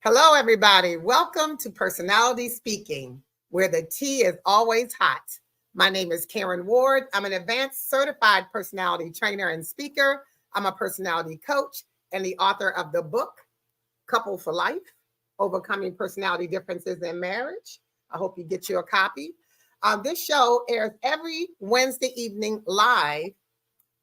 Hello, everybody. Welcome to Personality Speaking, where the tea is always hot. My name is Karen Ward. I'm an advanced certified personality trainer and speaker. I'm a personality coach and the author of the book, Couple for Life, Overcoming Personality Differences in Marriage. I hope you get your copy. This show airs every Wednesday evening live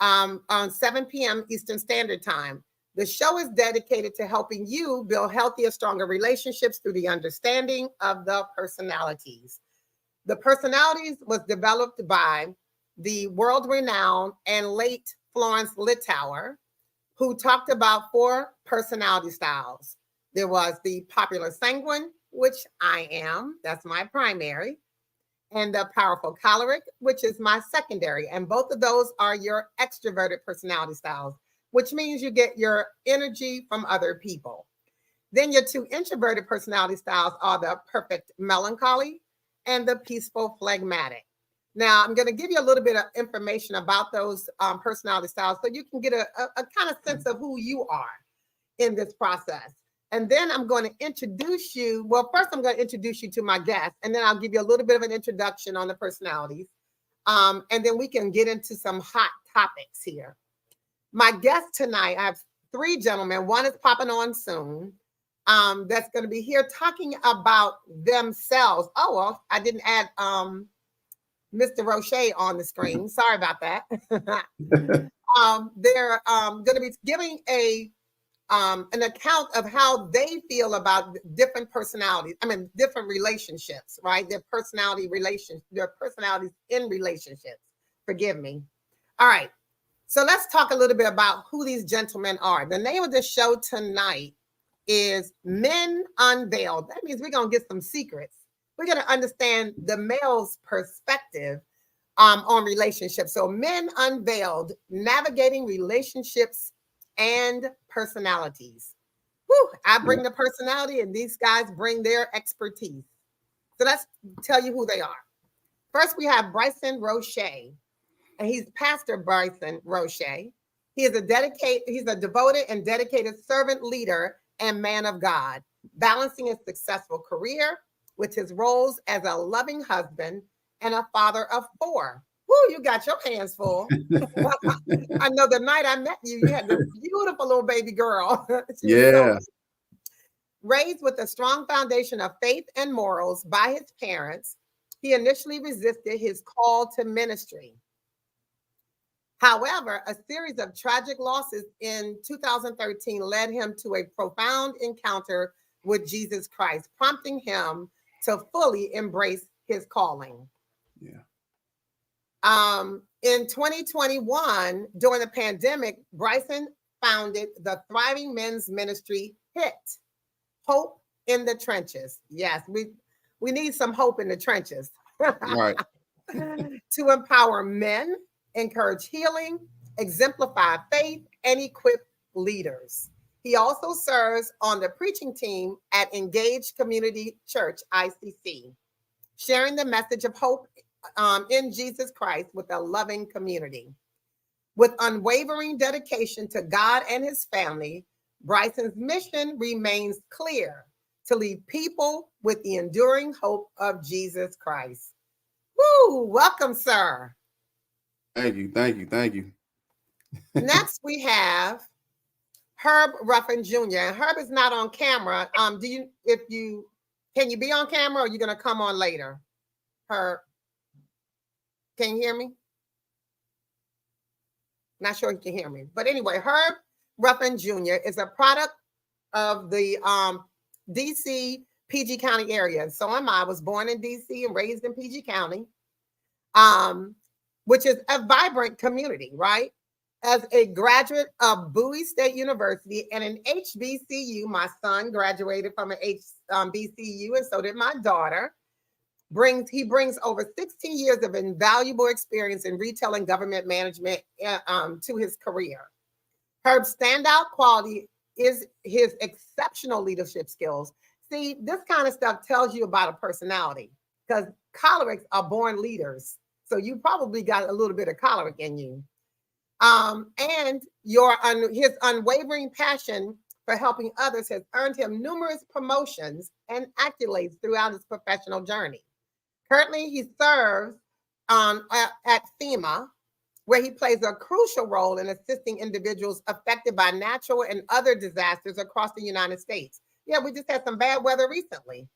on 7 p.m. Eastern Standard Time. The show is dedicated to helping you build healthier, stronger relationships through the understanding of the personalities. The personalities was developed by the world-renowned and late Florence Littauer, who talked about 4 personality styles. There was the popular Sanguine, which I am, that's my primary, and the powerful Choleric, which is my secondary. And both of those are your extroverted personality styles, which means you get your energy from other people. Then your 2 introverted personality styles are the perfect Melancholy and the peaceful Phlegmatic. Now, I'm going to give you a little bit of information about those personality styles so you can get a kind of sense of who you are in this process. And then I'm going to introduce you. Well, first, I'm going to introduce you to my guest, and then I'll give you a little bit of an introduction on the personalities. And then we can get into some hot topics here. My guest tonight, I have 3 gentlemen. One is popping on soon. That's going to be here talking about themselves. Oh, well, I didn't add Mr. Roche on the screen. Sorry about that. They're going to be giving an account of how they feel about different personalities. I mean, different relationships, right? Their personalities in relationships. Forgive me. All right. So let's talk a little bit about who these gentlemen are. The name of the show tonight is Men Unveiled. That means we're going to get some secrets. We're going to understand the male's perspective on relationships. So Men Unveiled, navigating relationships and personalities. Whew, I bring the personality and these guys bring their expertise. So let's tell you who they are. First, we have Bryson Roche, and he's Pastor Bryson Roche. He's a devoted and dedicated servant leader and man of God, balancing his successful career with his roles as a loving husband and a father of 4. Woo, you got your hands full. I know the night I met you, you had this beautiful little baby girl. Yeah. Raised with a strong foundation of faith and morals by his parents, he initially resisted his call to ministry. However, a series of tragic losses in 2013 led him to a profound encounter with Jesus Christ, prompting him to fully embrace his calling. Yeah. In 2021, during the pandemic, Bryson founded the thriving men's ministry HIT, Hope in the Trenches. Yes, we need some hope in the trenches. Right. To empower men, encourage healing, exemplify faith, and equip leaders. He also serves on the preaching team at Engaged Community Church, ICC, sharing the message of hope in Jesus Christ with a loving community. With unwavering dedication to God and his family, Bryson's mission remains clear: to lead people with the enduring hope of Jesus Christ. Woo! Welcome, sir. Thank you. Thank you. Thank you. Next, we have Herb Ruffin Jr. And Herb is not on camera. Can you be on camera, or are you going to come on later? Herb, can you hear me? Not sure he can hear me. But anyway, Herb Ruffin Jr. is a product of the DC, PG County area. So am I. I was born in DC and raised in PG County, which is a vibrant community, right? As a graduate of Bowie State University and an HBCU, my son graduated from an HBCU, and so did my daughter. He brings over 16 years of invaluable experience in retail and government management to his career. Herb's standout quality is his exceptional leadership skills. See, this kind of stuff tells you about a personality, because cholerics are born leaders. So you probably got a little bit of choleric in you. And his unwavering passion for helping others has earned him numerous promotions and accolades throughout his professional journey. Currently, he serves at FEMA, where he plays a crucial role in assisting individuals affected by natural and other disasters across the United States. Yeah, we just had some bad weather recently.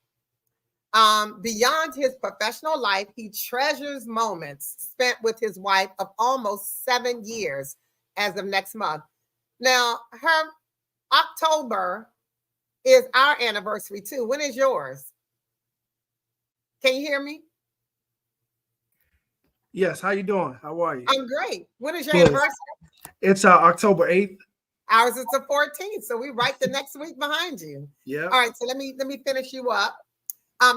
Beyond his professional life, he treasures moments spent with his wife of almost 7 years as of next month. Now, her October is our anniversary too. When is yours? Can you hear me? Yes. How you doing? How are you? I'm great. When is your Good. anniversary? It's October 8th. Ours is the 14th, so we right the next week behind you. Yeah. All right, so let me finish you up.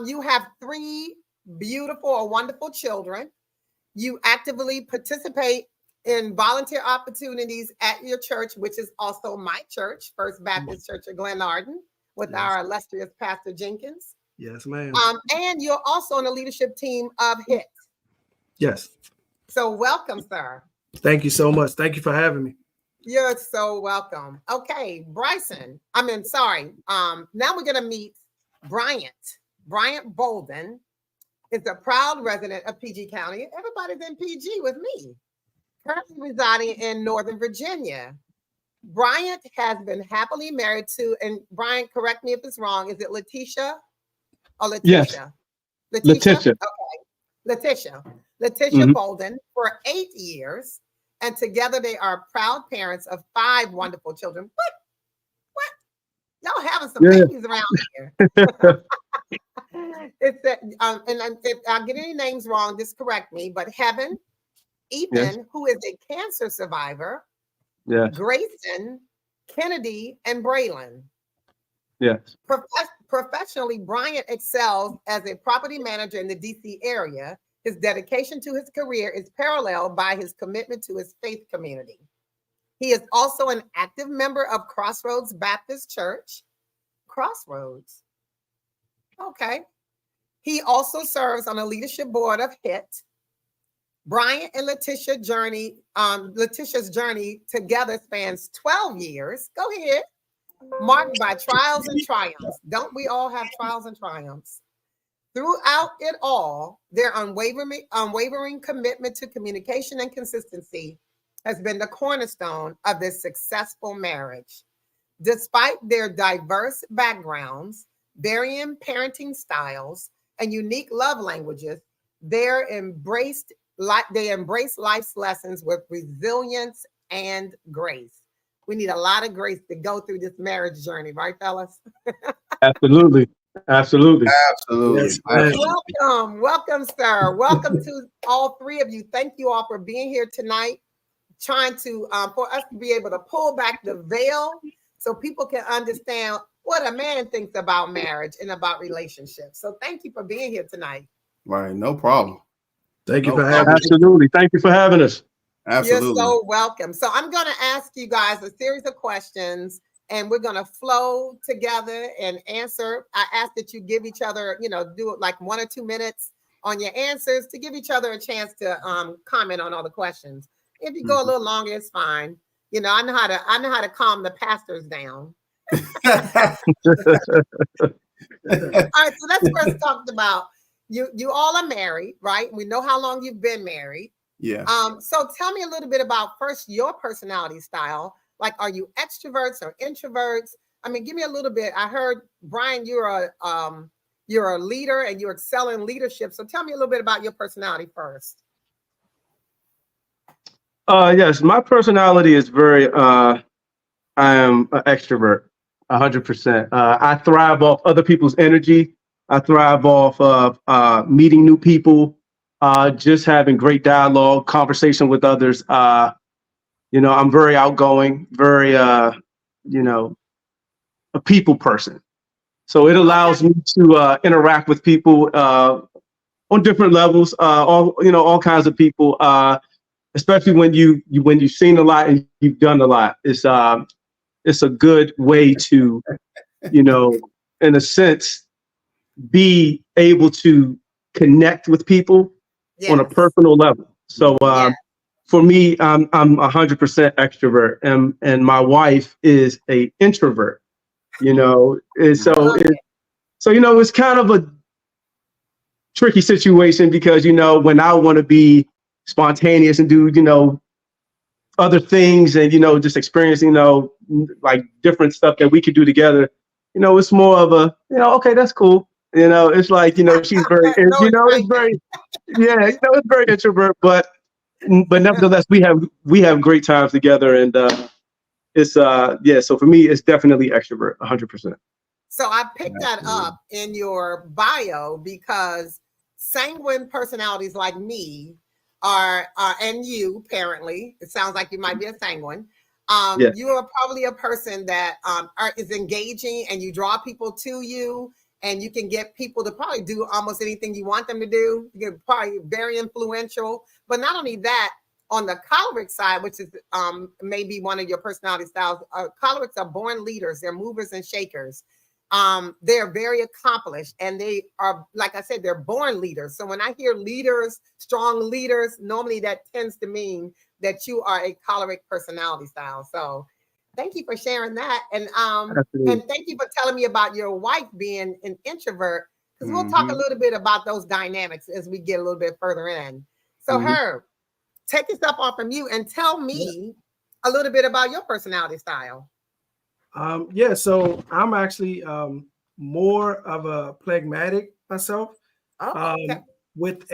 You have 3 beautiful or wonderful children. You actively participate in volunteer opportunities at your church, which is also my church, First Baptist Church of Glenarden, with our illustrious Pastor Jenkins. Yes, ma'am. And you're also on the leadership team of HIT. Yes. So welcome, sir. Thank you so much. Thank you for having me. You're so welcome. Okay, Bryson. Now we're gonna meet Bryant. Bryant Bolden is a proud resident of PG County. Everybody's in PG with me. Currently residing in Northern Virginia. Bryant has been happily married to, and Bryant, correct me if it's wrong, is it Letitia or Letitia? Yes. Letitia. Okay. Letitia Bolden for 8 years. And together they are proud parents of 5 wonderful children. What? Y'all having some babies around here. It's that, and if I get any names wrong, just correct me. But Heaven, Ethan, who is a cancer survivor, Grayson, Kennedy, and Braylon. Yes. Professionally, Bryant excels as a property manager in the DC area. His dedication to his career is paralleled by his commitment to his faith community. He is also an active member of Crossroads Baptist Church. Crossroads. Okay. He also serves on the leadership board of HIT. Bryant and Letitia's journey together spans 12 years. Go ahead. Marked by trials and triumphs. Don't we all have trials and triumphs? Throughout it all, their unwavering commitment to communication and consistency has been the cornerstone of this successful marriage. Despite their diverse backgrounds, varying parenting styles, and unique love languages, they embrace life's lessons with resilience and grace. We need a lot of grace to go through this marriage journey, right, fellas? Absolutely. Absolutely. Absolutely. Welcome, sir. Welcome to all 3 of you. Thank you all for being here tonight, trying to, for us to be able to pull back the veil so people can understand what a man thinks about marriage and about relationships. So thank you for being here tonight. Right. No problem. Thank you for having us. Absolutely. Thank you for having us. Absolutely. You're so welcome. So I'm going to ask you guys a series of questions, and we're going to flow together and answer. I ask that you give each other, do it like 1 or 2 minutes on your answers to give each other a chance to comment on all the questions. If you go a little longer, it's fine. I know how to calm the pastors down. All right, so let's first talk about you all are married, right? We know how long you've been married. Yeah. So tell me a little bit about first your personality style. Like, are you extroverts or introverts? I mean, give me a little bit. I heard, Brian, you're a leader and you excel in leadership. So tell me a little bit about your personality first. Yes, my personality is very, I am an extrovert, 100%. I thrive off other people's energy. I thrive off of meeting new people, just having great dialogue, conversation with others. I'm very outgoing, very, a people person. So it allows me to interact with people on different levels, all kinds of people, especially when you've seen a lot and you've done a lot. It's a good way to, in a sense, be able to connect with people on a personal level. So for me, I'm 100% extrovert, and my wife is an introvert. you know. And so it's kind of a tricky situation because, you know, when I want to be spontaneous and do, you know, other things and, you know, just experience, you know, like different stuff that we could do together, you know, it's more of a, you know, okay, that's cool. You know, it's like, you know, she's very, you know, it's very, yeah, you know, it's very introvert, but nevertheless, we have great times together, and it's yeah. So for me, it's definitely extrovert, 100%. So I picked that up in your bio because sanguine personalities like me are, and you apparently, it sounds like you might be a sanguine. Yeah. You are probably a person that is engaging and you draw people to you, and you can get people to probably do almost anything you want them to do. You're probably very influential. But not only that, on the choleric side, which is maybe one of your personality styles, cholerics are born leaders. They're movers and shakers. They're very accomplished, and they are, like I said, they're born leaders. So when I hear leaders, strong leaders, normally that tends to mean that you are a choleric personality style. So thank you for sharing that. And thank you for telling me about your wife being an introvert, because we'll talk a little bit about those dynamics as we get a little bit further in. So Herb, take yourself off from you and tell me a little bit about your personality style. Yeah, so I'm actually more of a phlegmatic myself. Okay. With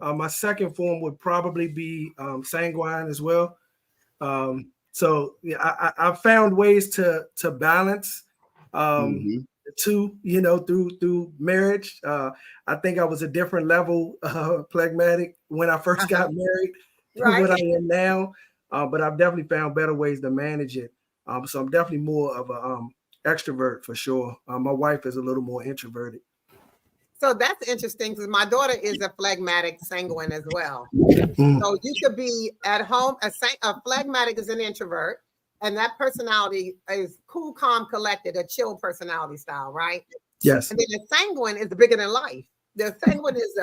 my second form would probably be sanguine as well. So yeah, I found ways to balance the two, you know, through marriage. I think I was a different level phlegmatic when I first got married than what I am now, but I've definitely found better ways to manage it. So I'm definitely more of a extrovert for sure. My wife is a little more introverted. So that's interesting because my daughter is a phlegmatic sanguine as well. Mm. So you could be at home, a phlegmatic is an introvert, and that personality is cool, calm, collected, a chill personality style, right? Yes. And then the sanguine is bigger than life. The sanguine is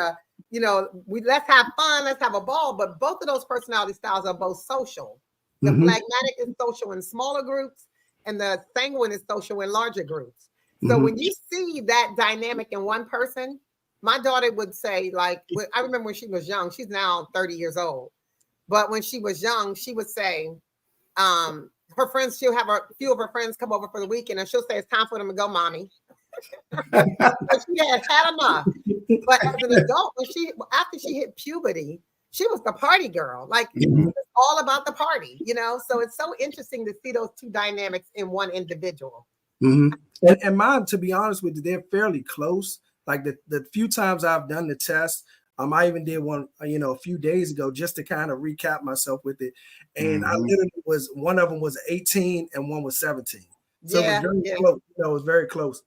you know, let's have fun, let's have a ball, but both of those personality styles are both social. The phlegmatic is social in smaller groups, and the sanguine is social in larger groups. So when you see that dynamic in one person, my daughter would say, like, I remember when she was young, she's now 30 years old. But when she was young, she would say, her friends, she'll have a few of her friends come over for the weekend, and she'll say, it's time for them to go, mommy. She had enough. But as an adult, after she hit puberty, she was the party girl. Like, it was all about the party, you know? So it's so interesting to see those two dynamics in one individual. And mine, to be honest with you, they're fairly close. Like the few times I've done the test, I even did one, you know, a few days ago just to kind of recap myself with it. And I literally one of them was 18 and one was 17. So it was very close. You know, it was very close.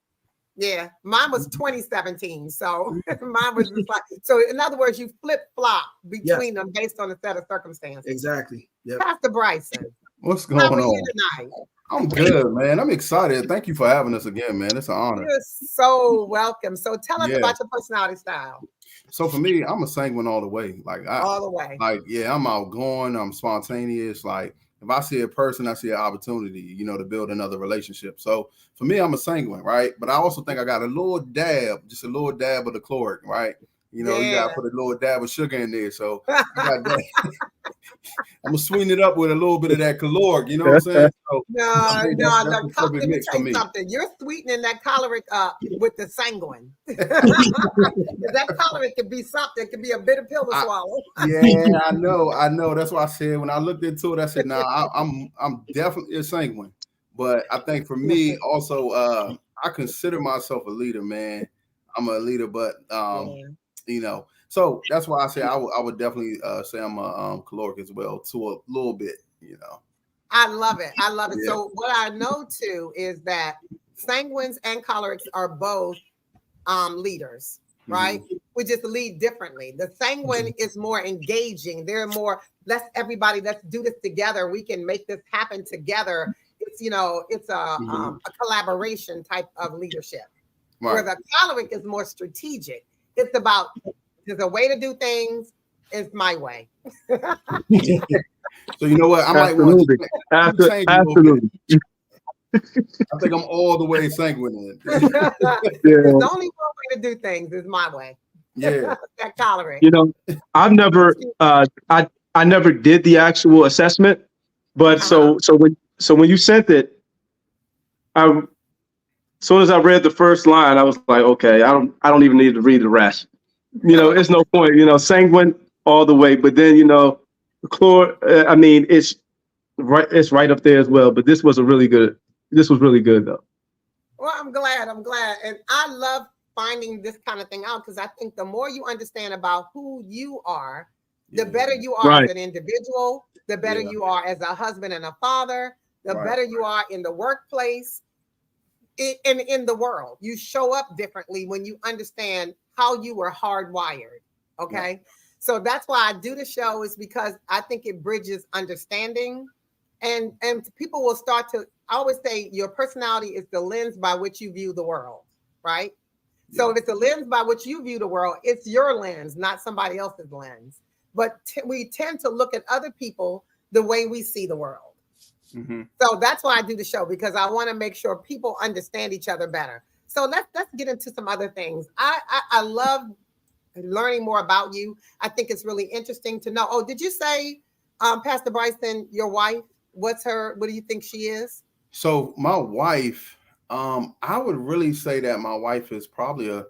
Yeah, mine was 2017. So mine was just like, so in other words, you flip-flop between them based on a set of circumstances. Exactly. Yep. Pastor Bryson, what's going on? You tonight? I'm good, man. I'm excited. Thank you for having us again, man. It's an honor. You're so welcome. So tell us about your personality style. So for me, I'm a sanguine all the way. All the way. Like, yeah, I'm outgoing. I'm spontaneous. Like, if I see a person, I see an opportunity, you know, to build another relationship. So for me, I'm a sanguine, right? But I also think I got just a little dab of the chloric, right? You know, you gotta put a little dab of sugar in there. So I got that. I'm gonna sweeten it up with a little bit of that caloric, you know what I'm saying? So, no. Let me tell you something. You're sweetening that choleric up with the sanguine. That choleric could be something. It could be a bitter pill to swallow. Yeah, I know. That's why I said when I looked into it, I said, I'm definitely a sanguine. But I think for me, also, I consider myself a leader, man. I'm a leader, but you know. So that's why I say I would definitely say I'm a caloric as well, to a little bit, you know. I love it. Yeah. So what I know too is that sanguines and cholerics are both leaders, right? We just lead differently. The sanguine is more engaging. They're more, let's do this together. We can make this happen together. It's, you know, it's a collaboration type of leadership. Right. Where the choleric is more strategic. It's about, there's a way to do things. It's my way. So you know what? I might want to change absolutely. I think I'm all the way sanguine. There's Yeah. only one way to do things is my way. Yeah. That choleric. You know, I've never, I never did the actual assessment, but so when you sent it, as soon as I read the first line, I was like, okay, I don't even need to read the rest. You know, it's no point. You know, sanguine all the way, but then chlor. I mean, it's right up there as well. But this was really good though. Well, I'm glad. And I love finding this kind of thing out because I think the more you understand about who you are, the better you are as an individual, the better you are as a husband and a father, the better you are in the workplace, and in the world. You show up differently when you understand how you were hardwired. Okay. So that's why I do the show, is because I think it bridges understanding, and people will start to, I always say your personality is the lens by which you view the world, right? So if it's a lens by which you view the world, it's your lens, not somebody else's lens. But we tend to look at other people the way we see the world. Mm-hmm. So that's why I do the show, because I want to make sure people understand each other better. So let's get into some other things. I love learning more about you. I think it's really interesting to know. Oh, did you say, Pastor Bryson, your wife, what do you think she is? So my wife, I would really say that my wife is probably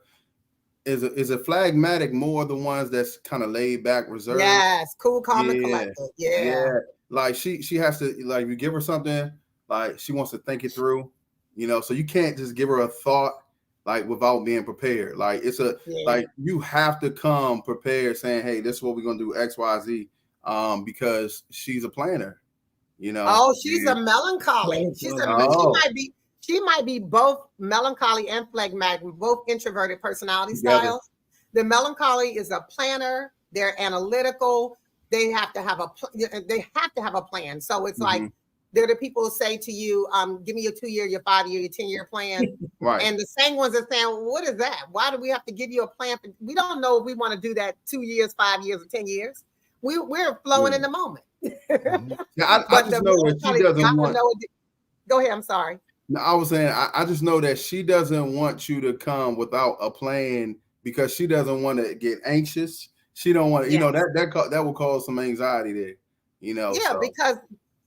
is a phlegmatic, more the ones that's kind of laid back, reserved. Yes, cool, calm, and collected. Yeah. Like she has to, like, you give her something, like she wants to think it through, so you can't just give her a thought like without being prepared. Like like you have to come prepared saying, hey, this is what we're gonna do, XYZ, because she's a planner, Oh, she's a melancholy. She might be both melancholy and phlegmatic, both introverted personality styles. The melancholy is a planner. They're analytical. They have to have a plan. So it's like, they're the people who say to you, give me your 2-year, your 5-year, your 10-year plan. Right. And the same ones are saying, well, what is that? Why do we have to give you a plan? We don't know if we want to do that 2 years, 5 years, or 10 years. We're flowing in the moment. I just know that she doesn't want. Go ahead. I'm sorry. No, I was saying, I just know that she doesn't want you to come without a plan, because she doesn't want to get anxious. She don't want, that will cause some anxiety there, Yeah, so. Because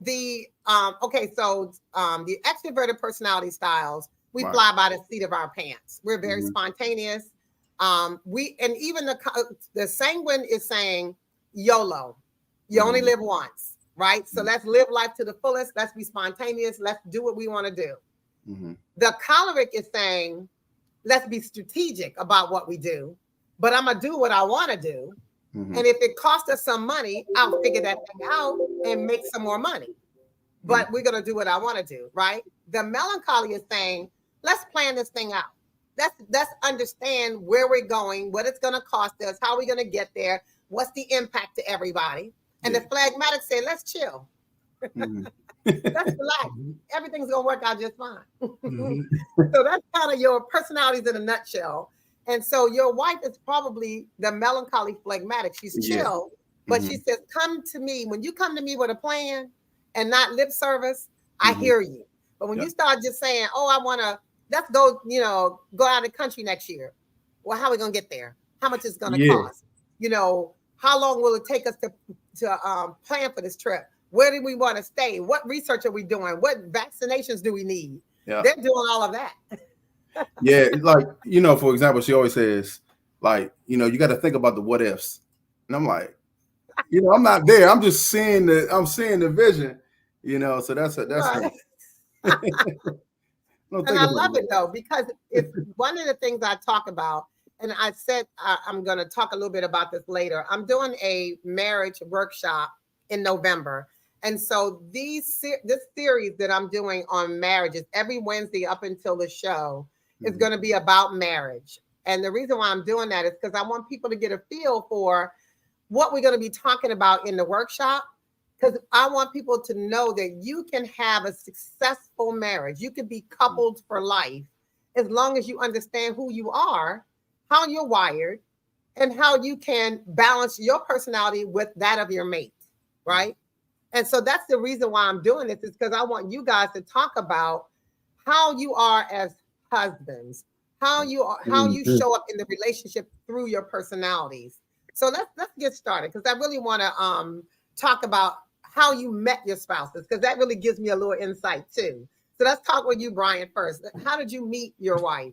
the the extroverted personality styles, we fly by the seat of our pants. We're very spontaneous. Even the sanguine is saying YOLO. You only live once, right? So let's live life to the fullest. Let's be spontaneous. Let's do what we want to do. The choleric is saying, let's be strategic about what we do, but I'm going to do what I want to do. And if it costs us some money, I'll figure that thing out and make some more money. But we're going to do what I want to do, right? The melancholy is saying, let's plan this thing out. Let's understand where we're going, what it's going to cost us, how we're going to get there, what's the impact to everybody. And the phlegmatic say, let's chill. Let's relax. Everything's going to work out just fine. So that's kind of your personalities in a nutshell. And so your wife is probably the melancholy phlegmatic. She's chill, but she says, come to me. When you come to me with a plan and not lip service, I hear you. But when you start just saying, oh, I want to, let's go, go out of the country next year. Well, how are we going to get there? How much is going to cost? How long will it take us to plan for this trip? Where do we want to stay? What research are we doing? What vaccinations do we need? Yeah. They're doing all of that. Like, for example, she always says, like, you got to think about the what ifs. And I'm like, I'm not there. I'm just seeing the vision, so that's right. And I love it though, because it's one of the things I talk about. And I said, I'm going to talk a little bit about this later. I'm doing a marriage workshop in November. And so this series that I'm doing on marriages every Wednesday up until the show is going to be about marriage. And the reason why I'm doing that is because I want people to get a feel for what we're going to be talking about in the workshop. Because I want people to know that you can have a successful marriage. You can be coupled for life as long as you understand who you are, how you're wired, and how you can balance your personality with that of your mate, right? And so that's the reason why I'm doing this, is because I want you guys to talk about how you are as husbands, how you are, how you show up in the relationship through your personalities. So let's get started, because I really want to talk about how you met your spouses, because that really gives me a little insight too. So let's talk with you, Bryant, first. How did you meet your wife?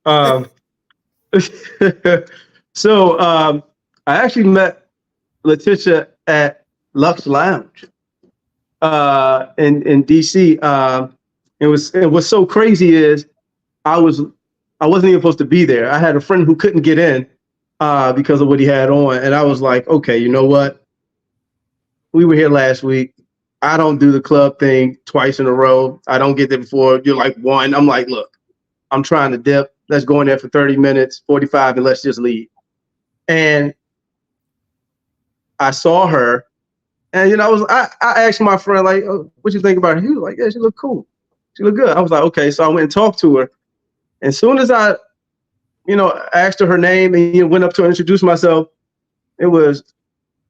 um, so I actually met Letitia at Lux Lounge in DC. And what's so crazy is I wasn't even supposed to be there. I had a friend who couldn't get in because of what he had on, and I was like, okay, you know what? We were here last week. I don't do the club thing twice in a row. I don't get there before you're like one. I'm like, look, I'm trying to dip. Let's go in there for 30 minutes, 45, and let's just leave. And I saw her, and I asked my friend, like, oh, what you think about her? He was like, yeah, she looked cool. She looked good. I was like, okay. So I went and talked to her. And as soon as I, asked her name and went up to her and introduced myself, it was,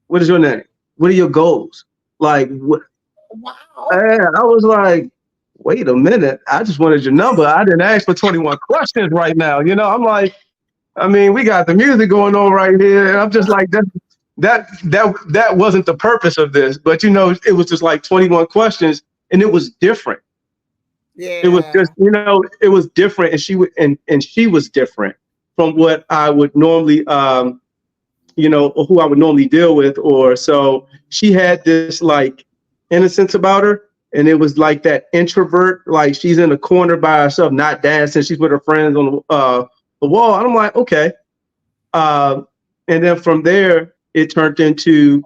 what is your name? What are your goals? Like, what? Wow. And I was like, wait a minute. I just wanted your number. I didn't ask for 21 questions right now. I'm like, we got the music going on right here. And I'm just like, that wasn't the purpose of this. But, it was just like 21 questions, and it was different. Yeah. It was just, it was different. And she was different from what I would normally, or who I would normally deal with. Or so she had this like innocence about her. And it was like that introvert, like she's in a corner by herself, not dancing. She's with her friends on the wall. And I'm like, okay. And then from there, it turned into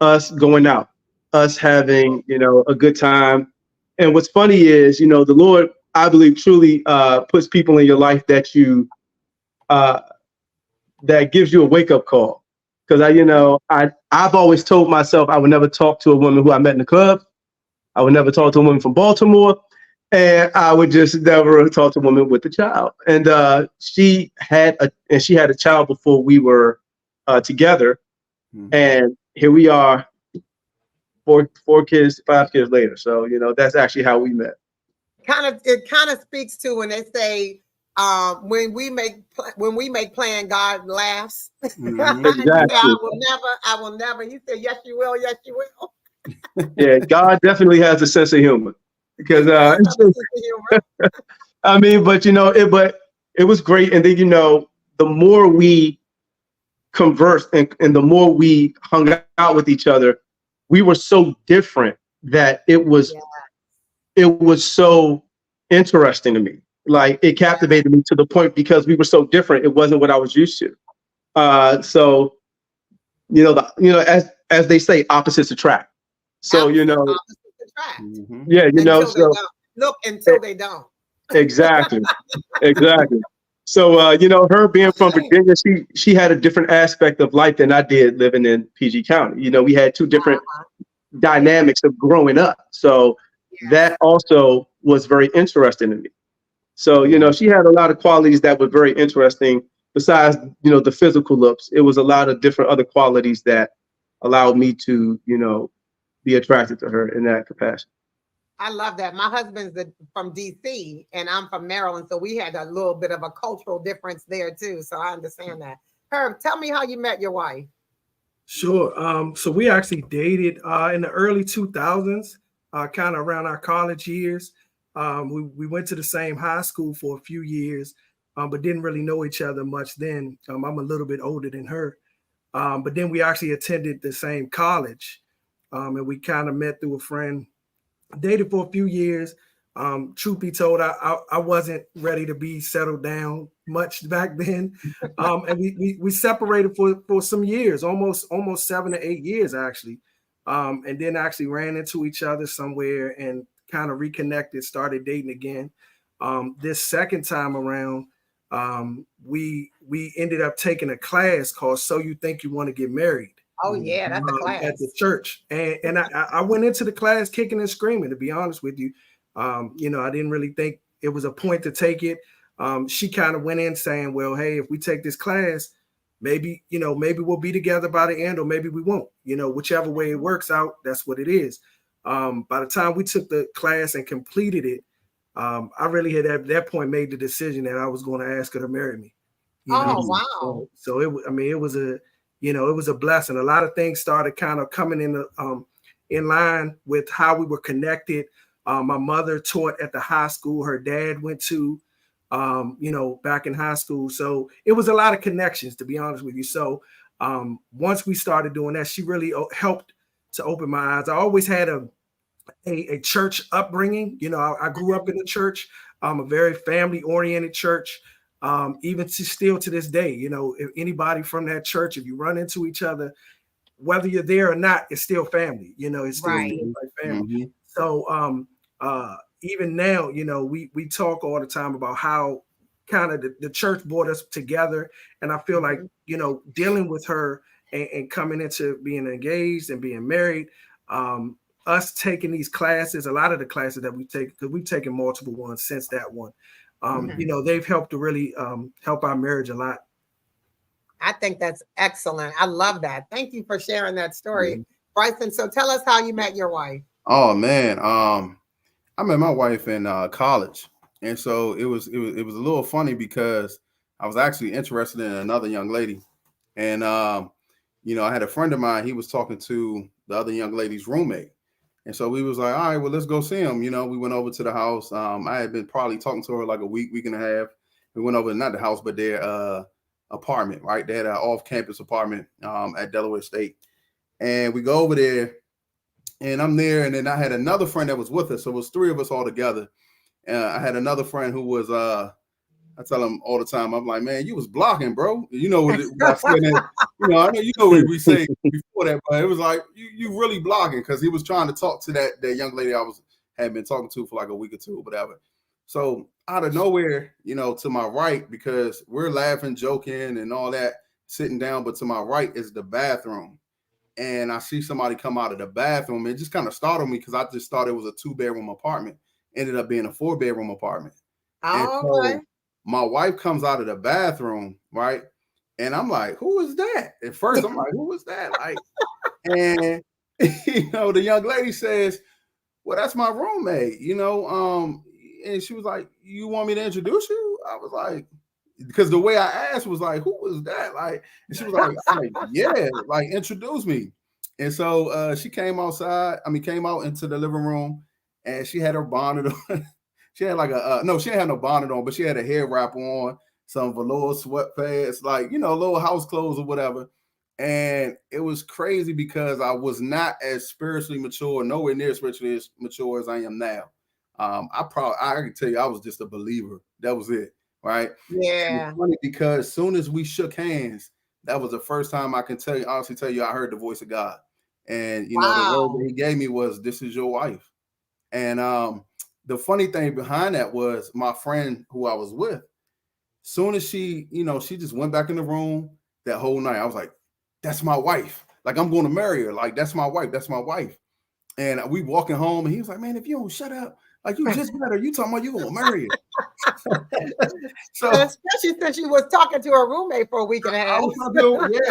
us going out, us having, a good time. And what's funny is, the Lord, I believe, truly puts people in your life that that gives you a wake up call. Because I've always told myself I would never talk to a woman who I met in the club. I would never talk to a woman from Baltimore, and I would just never talk to a woman with a child. And she had a child before we were together, and here we are, 5 kids later. So that's actually how we met. It kind of speaks to when they say when we make plan, God laughs. Mm-hmm. Exactly. I will never. He said, yes, you will. Yes, you will. Yeah, God definitely has a sense of humor, because but it was great. And then the more we conversed and the more we hung out with each other, we were so different that it was so interesting to me. Like, it captivated me to the point, because we were so different. It wasn't what I was used to. So as they say, opposites attract. So Opposites attract. Mm-hmm. Yeah, until they don't. Exactly. So her being from Virginia, she had a different aspect of life than I did living in PG County. We had two different dynamics of growing up. So that also was very interesting to me. So, she had a lot of qualities that were very interesting besides, the physical looks. It was a lot of different other qualities that allowed me to, be attracted to her in that capacity. I love that. My husband's from DC and I'm from Maryland. So we had a little bit of a cultural difference there too. So I understand that. Herb, tell me how you met your wife. Sure. So we actually dated in the early 2000s, kind of around our college years. We went to the same high school for a few years, but didn't really know each other much then. I'm a little bit older than her. But then we actually attended the same college, and we kind of met through a friend, dated for a few years. Truth be told, I wasn't ready to be settled down much back then. And we separated for some years, almost 7 to 8 years actually. And then actually ran into each other somewhere and kind of reconnected, started dating again. This second time around, we ended up taking a class called So You Think You Want to Get Married. Oh yeah, that's a class at the church, and I went into the class kicking and screaming. To be honest with you, I didn't really think it was a point to take it. She kind of went in saying, "Well, hey, if we take this class, maybe we'll be together by the end, or maybe we won't. Whichever way it works out, that's what it is." By the time we took the class and completed it, I really had at that point made the decision that I was going to ask her to marry me. Oh, wow. So it was a, it was a blessing. A lot of things started kind of coming in line with how we were connected. My mother taught at the high school. Her dad went to, back in high school. So it was a lot of connections, to be honest with you. So once we started doing that, she really helped to open my eyes. I always had a church upbringing. I grew up in the church, a very family-oriented church. Even still to this day, if anybody from that church, if you run into each other, whether you're there or not, it's still family. It's still Right. like family. So even now, we talk all the time about how kind of the church brought us together, and I feel like dealing with her and coming into being engaged and being married. Us taking these classes, a lot of the classes that we take, because we've taken multiple ones since that one. They've helped to really help our marriage a lot. I think that's excellent. I love that. Thank you for sharing that story, Bryson. So tell us how you met your wife. Oh man, I met my wife in college, and so it was a little funny because I was actually interested in another young lady, and I had a friend of mine. He was talking to the other young lady's roommate. And so we was like, all right, well, let's go see him. We went over to the house. I had been probably talking to her like a week and a half. We went over, not the house, but their apartment, right? They had an off-campus apartment at Delaware State. And we go over there, and I'm there. And then I had another friend that was with us. So it was three of us all together. I had another friend who was, I tell him all the time, I'm like, man, you was blocking, bro. What I said that, I know what we say before that, but it was like you really blocking, because he was trying to talk to that young lady I had been talking to for like a week or two or whatever. So out of nowhere, to my right, because we're laughing, joking, and all that, sitting down, but to my right is the bathroom, and I see somebody come out of the bathroom. It just kind of startled me because I just thought it was a 2-bedroom apartment. Ended up being a 4-bedroom apartment. Okay. My wife comes out of the bathroom, right? And I'm like, who is that? At first, I'm like, who is that? Like, and the young lady says, well, that's my roommate, and she was like, you want me to introduce you? I was like, because the way I asked was like, who was that? Like, and she was like, yeah, like, introduce me. And so she came out into the living room, and she had her bonnet on. She had like no, she didn't have no bonnet on, but she had a hair wrap on, some velour sweatpants, like, little house clothes or whatever. And it was crazy because I was not as spiritually mature, nowhere near spiritually as mature as I am now. I can tell you, I was just a believer. That was it, right? Yeah. It's funny because as soon as we shook hands, that was the first time I can honestly tell you, I heard the voice of God. And the word that he gave me was, this is your wife. And the funny thing behind that was my friend who I was with, soon as she just went back in the room that whole night, I was like, that's my wife. Like, I'm going to marry her. Like, that's my wife. That's my wife. And we walking home, and he was like, man, if you don't shut up, like, you just met her, you talking about you going to marry her. So, especially since she was talking to her roommate for a week and a half.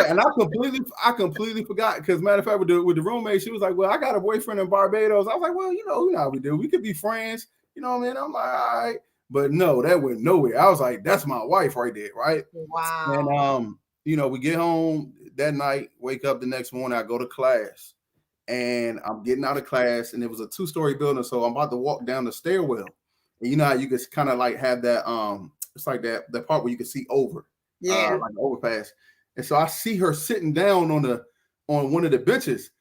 And I completely forgot, because matter of fact, with the roommate, she was like, well, I got a boyfriend in Barbados. I was like, well, you know how we do. We could be friends. You know what I mean? I'm like, all right. But no, that went nowhere. I was like, that's my wife right there, right? Wow. And we get home that night, wake up the next morning, I go to class. And I'm getting out of class, and it was a 2-story building. So I'm about to walk down the stairwell. And you know how you can kind of like have that, it's like that part where you can see over. Yeah. Like an overpass. And so I see her sitting down on one of the benches.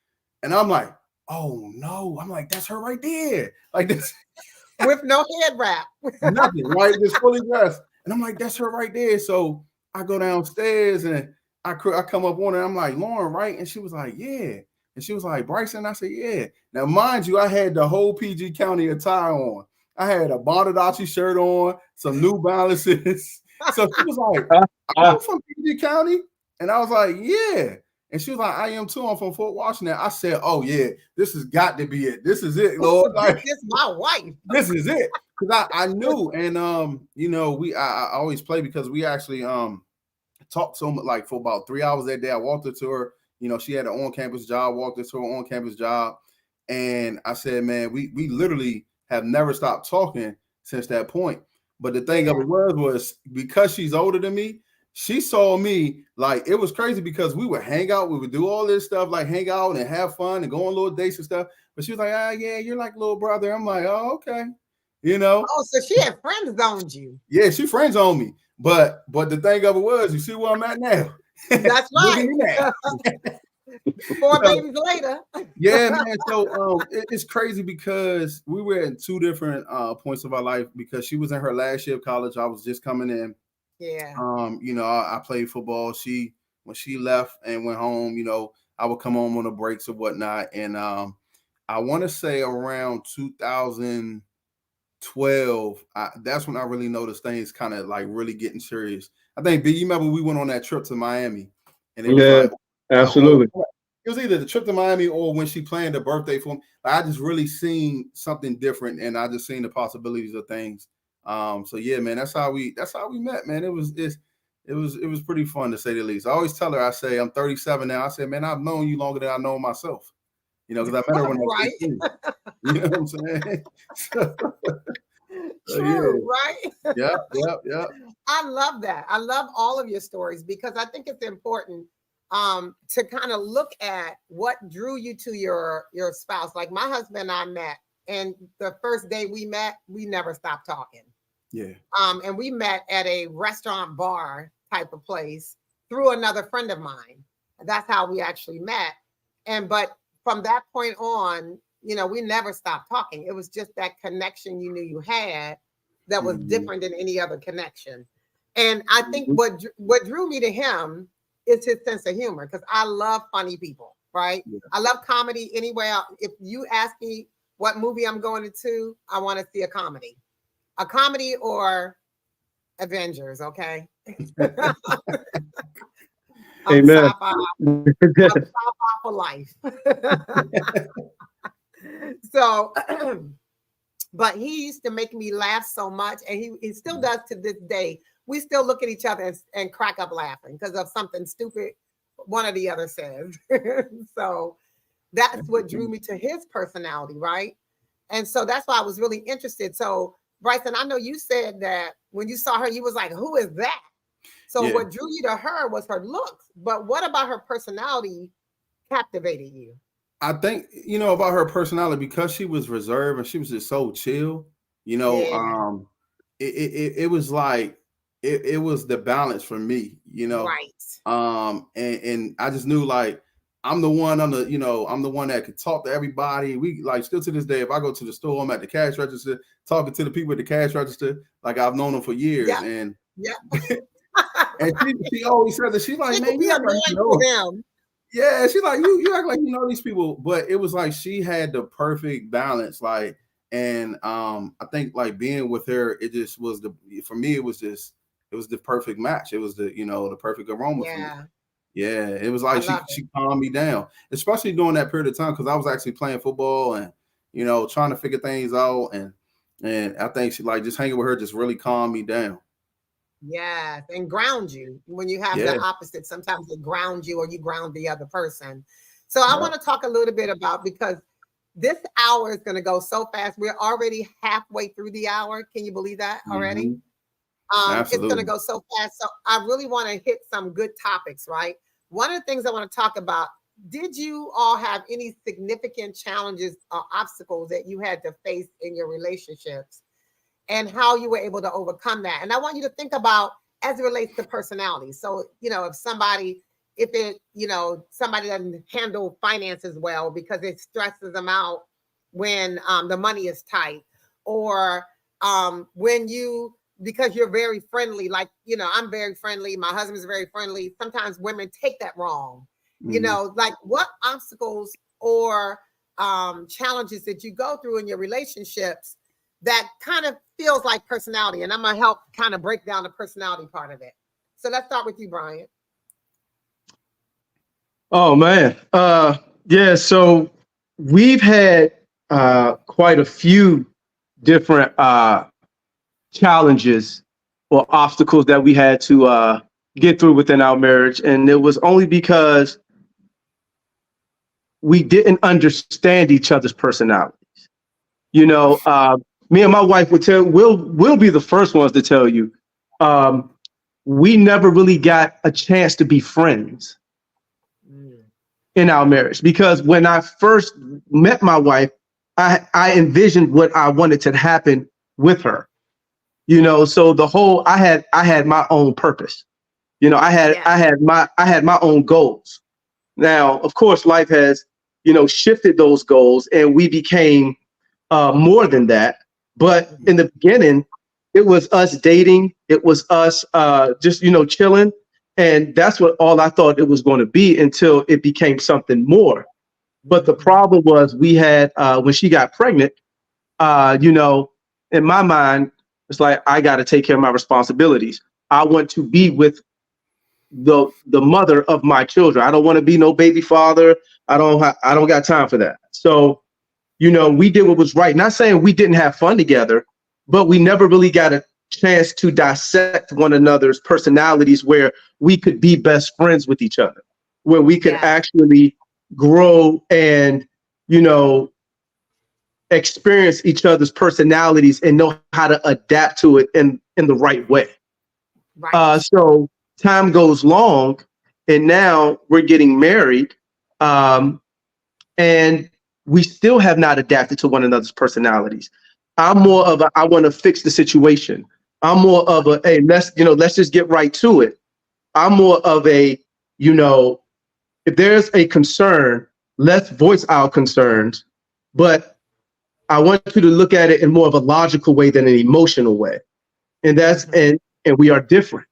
And I'm like, oh no. I'm like, that's her right there. Like this. With no head wrap. Nothing, right? Just fully dressed. And I'm like, that's her right there. So I go downstairs, and I come up on her. I'm like, Lauren, right? And she was like, yeah. And she was like, Bryson. I said, yeah. Now, mind you, I had the whole PG County attire on. I had a Bonadachi shirt on, some New Balances. So she was like, are you from PG County? And I was like, yeah. And she was like, I am too. I'm from Fort Washington. I said, oh, yeah, this has got to be it. This is it, Lord. Like, this is my wife. This is it. Because I knew. And, I always play because we actually talked so much, like for about 3 hours that day. I walked her to her. She had an on-campus job, walked her to her on-campus job. And I said, man, we literally have never stopped talking since that point. But the thing of it was because she's older than me, she saw me like it was crazy because we would hang out, we would do all this stuff, like hang out and have fun and go on little dates and stuff. But she was like, yeah, you're like little brother. I'm like, oh, okay. You know. Oh, so she had friends zoned you. Yeah, she friends on me. But the thing of it was, you see where I'm at now. That's right. 4 babies later. Yeah, man. So it's crazy because we were at 2 different points of our life because she was in her last year of college. I was just coming in. Yeah. You know, I played football. When she left and went home, you know, I would come home on the breaks or whatnot. And I want to say around 2012, that's when I really noticed things kind of like really getting serious. I think, B, you remember we went on that trip to Miami, and it was like, absolutely. It was either the trip to Miami or when she planned a birthday for me. I just really seen something different, and I just seen the possibilities of things. So yeah, man, that's how we met, man. It was pretty fun to say the least. I always tell her, I say, I'm 37 now. I said, man, I've known you longer than I know myself. You know, because I met her when I was 18. You know what I'm saying? True, right? Yeah. I love that. I love all of your stories because I think it's important to kind of look at what drew you to your spouse. Like my husband and I met, and the first day we met, we never stopped talking. Yeah. And we met at a restaurant bar type of place through another friend of mine. That's how we actually met. But from that point on, you know, we never stopped talking. It was just that connection you knew you had that was different than any other connection. And I think what drew me to him is his sense of humor, because I love funny people, right? Yeah. I love comedy anywhere. If you ask me what movie I'm going to, I want to see a comedy or Avengers, okay? Amen. I'm sci-fi for life. So, but he used to make me laugh so much, and he still does to this day. We still look at each other and crack up laughing because of something stupid one or the other says. So that's what drew me to his personality, right? And so that's why I was really interested. So Bryson, I know you said that when you saw her, you was like, who is that? So what drew you to her was her looks, but what about her personality captivated you? I think, you know, about her personality, because she was reserved and she was just so chill, you know, it was like, it was the balance for me, you know, right. And I just knew, like, I'm the one that could talk to everybody. We, like, still to this day, if I go to the store, I'm at the cash register talking to the people at the cash register, like I've known them for years. Yep. And and she always says that, she's like, she man, be annoying for them. Yeah, she's like, you act like you know these people, but it was like she had the perfect balance, like, and I think like being with her, it just was for me, it was the perfect match. It was the perfect aroma for me. Yeah, it was like she calmed me down, especially during that period of time, because I was actually playing football and, you know, trying to figure things out, and I think she, like, just hanging with her just really calmed me down. Yes, and ground you when you have the opposite. Sometimes it grounds you or you ground the other person. So I want to talk a little bit about, because this hour is going to go so fast. We're already halfway through the hour. Can you believe that already? It's going to go so fast. So I really want to hit some good topics, right? One of the things I want to talk about, did you all have any significant challenges or obstacles that you had to face in your relationships, and how you were able to overcome that? And I want you to think about as it relates to personality. So, you know, if somebody doesn't handle finances well because it stresses them out when the money is tight, or because you're very friendly, like, you know, I'm very friendly, my husband's very friendly. Sometimes women take that wrong. You know, like, what obstacles or challenges that you go through in your relationships that kind of feels like personality? And I'm going to help kind of break down the personality part of it. So let's start with you, Bryant. Oh, man. Yeah, so we've had quite a few different challenges or obstacles that we had to get through within our marriage. And it was only because we didn't understand each other's personalities. You know, me and my wife we'll be the first ones to tell you, we never really got a chance to be friends in our marriage, because when I first met my wife, I envisioned what I wanted to happen with her. You know, so I had my own purpose. You know, I had my own goals. Now, of course, life has, you know, shifted those goals, and we became more than that. But in the beginning, it was us dating. It was us just, you know, chilling. And that's what all I thought it was going to be, until it became something more. But the problem was, we had, when she got pregnant, you know, in my mind, it's like, I got to take care of my responsibilities. I want to be with the mother of my children. I don't want to be no baby father. I don't got time for that. So, you know, we did what was right. Not saying we didn't have fun together, but we never really got a chance to dissect one another's personalities, where we could be best friends with each other, where we could actually grow and, you know, experience each other's personalities and know how to adapt to it in the right way. Right. So time goes long, and now we're getting married, and we still have not adapted to one another's personalities. I'm more of I want to fix the situation. I'm more of hey, let's just get right to it. I'm more of you know, if there's a concern, let's voice our concerns, but I want you to look at it in more of a logical way than an emotional way. And that's and we are different,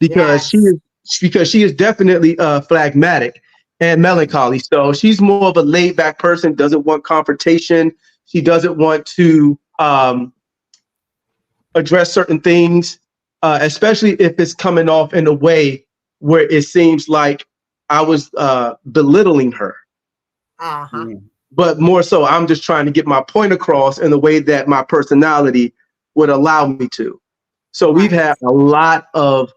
because she is definitely phlegmatic and melancholy. So she's more of a laid back person, doesn't want confrontation. She doesn't want to address certain things, especially if it's coming off in a way where it seems like I was belittling her. But more so, I'm just trying to get my point across in the way that my personality would allow me to. So we've had a lot of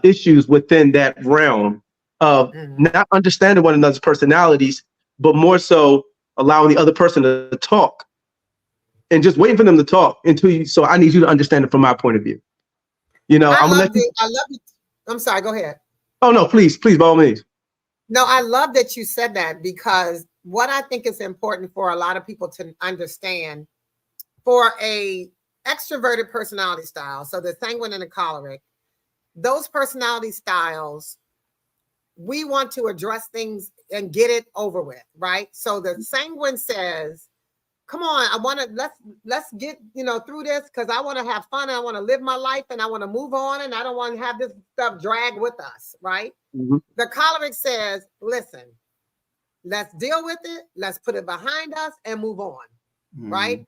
issues within that realm of not understanding one another's personalities, but more so allowing the other person to talk and just waiting for them to talk until you. So I need you to understand it from my point of view. You know, I love it. I'm sorry. Go ahead. Oh no, please, by all means. No, I love that you said that, because what I think is important for a lot of people to understand, for a extroverted personality style, so the sanguine and the choleric, those personality styles, we want to address things and get it over with, right? So the sanguine says, come on, I want to let's get, you know, through this, because I want to have fun, and I want to live my life, and I want to move on, and I don't want to have this stuff drag with us, right? The choleric says, listen, let's deal with it, let's put it behind us and move on, right?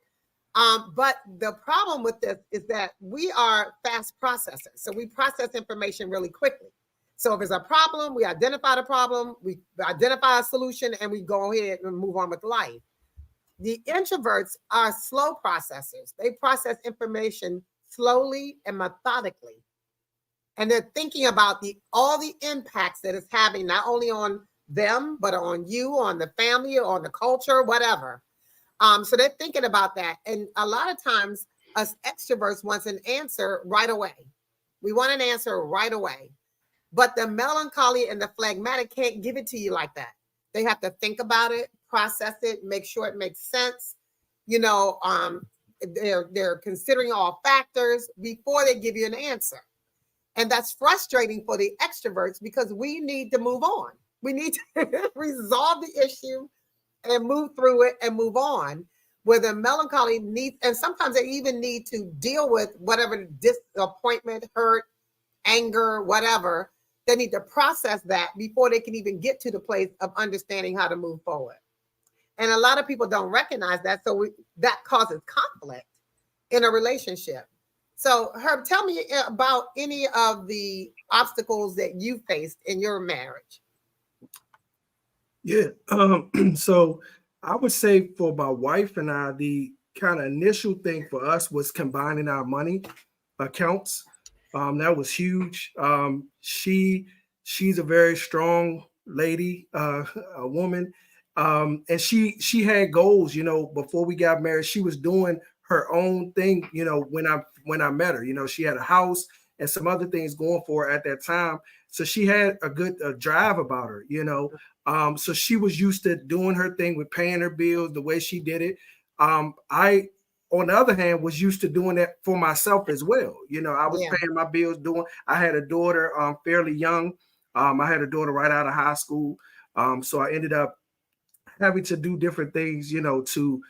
But the problem with this is that we are fast processors. So we process information really quickly. So if it's a problem, we identify the problem, we identify a solution, and we go ahead and move on with life. The introverts are slow processors. They process information slowly and methodically. And they're thinking about all the impacts that it's having, not only on them, but on you, on the family, on the culture, whatever. So they're thinking about that. And a lot of times us extroverts want an answer right away. We want an answer right away. But the melancholy and the phlegmatic can't give it to you like that. They have to think about it, process it, make sure it makes sense. You know, they're considering all factors before they give you an answer. And that's frustrating for the extroverts, because we need to move on. We need to resolve the issue and move through it and move on. Where the melancholy needs, and sometimes they even need to deal with whatever disappointment, hurt, anger, whatever. They need to process that before they can even get to the place of understanding how to move forward. And a lot of people don't recognize that. So that causes conflict in a relationship. So Herb, tell me about any of the obstacles that you faced in your marriage. Yeah. So I would say for my wife and I, the kind of initial thing for us was combining our money accounts. That was huge. She's a very strong lady, a woman, And she had goals, before we got married. She was doing her own thing, when I met her. She had a house and some other things going for her at that time. So she had a good drive about her, so she was used to doing her thing with paying her bills the way she did it. I, on the other hand, was used to doing that for myself as well. I was paying my bills, I had a daughter fairly young. I had a daughter right out of high school. So I ended up having to do different things, to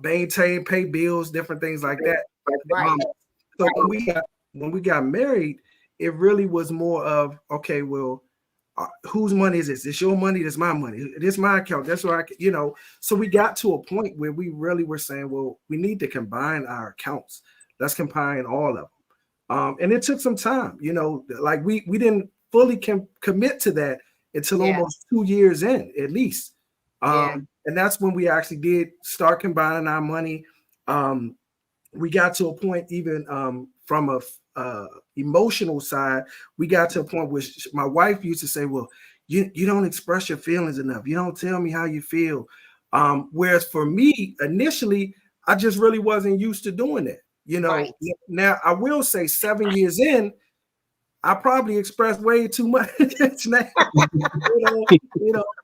maintain, pay bills, different things like that. Right. So when we got married, it really was more of, okay, well, whose money is this? It's your money. That's my money. It's my account. That's where So we got to a point where we really were saying, well, we need to combine our accounts. Let's combine all of them. And it took some time, like we didn't fully commit to that until almost 2 years in, at least. And that's when we actually did start combining our money. We got to a point, even from a emotional side, we got to a point where my wife used to say, well, you don't express your feelings enough. You don't tell me how you feel. Whereas for me, initially, I just really wasn't used to doing that. Right. Now I will say 7 years in, I probably expressed way too much now.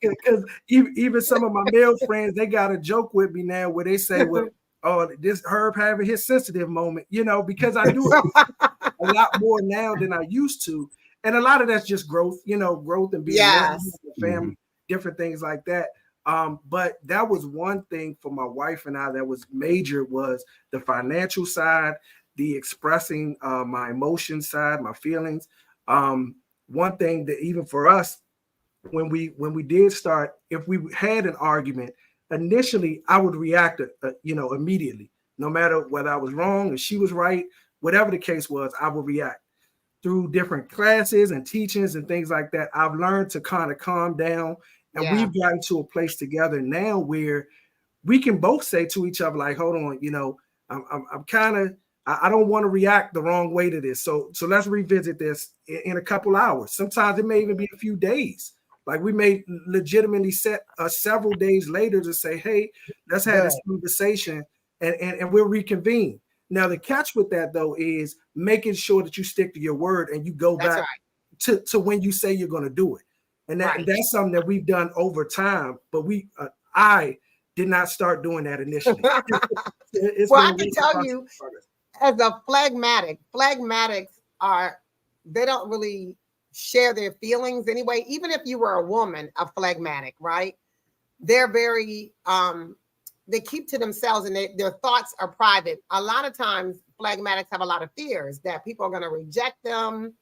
Because even some of my male friends, they got a joke with me now where they say, well, oh, this Herb having his sensitive moment, because I do it a lot more now than I used to. And a lot of that's just growth, growth and being family, different things like that. But that was one thing for my wife and I that was major, was the financial side, the expressing my emotion side, my feelings. One thing that even for us, when we did start, if we had an argument, initially I would react, immediately, no matter whether I was wrong and she was right, whatever the case was, I would react. Through different classes and teachings and things like that, I've learned to kind of calm down, and we've gotten to a place together now where we can both say to each other, like, hold on, I'm kind of, I don't want to react the wrong way to this. So let's revisit this in a couple hours. Sometimes it may even be a few days. Like we may legitimately set several days later to say, hey, let's have this conversation and we'll reconvene. Now, the catch with that, though, is making sure that you stick to your word and you go back to when you say you're going to do it. And that's something that we've done over time. But I did not start doing that initially. Well, I can tell you, as a phlegmatics they don't really share their feelings anyway. Even if you were a woman, a phlegmatic, right? They're very, they keep to themselves and their thoughts are private. A lot of times phlegmatics have a lot of fears that people are going to reject them,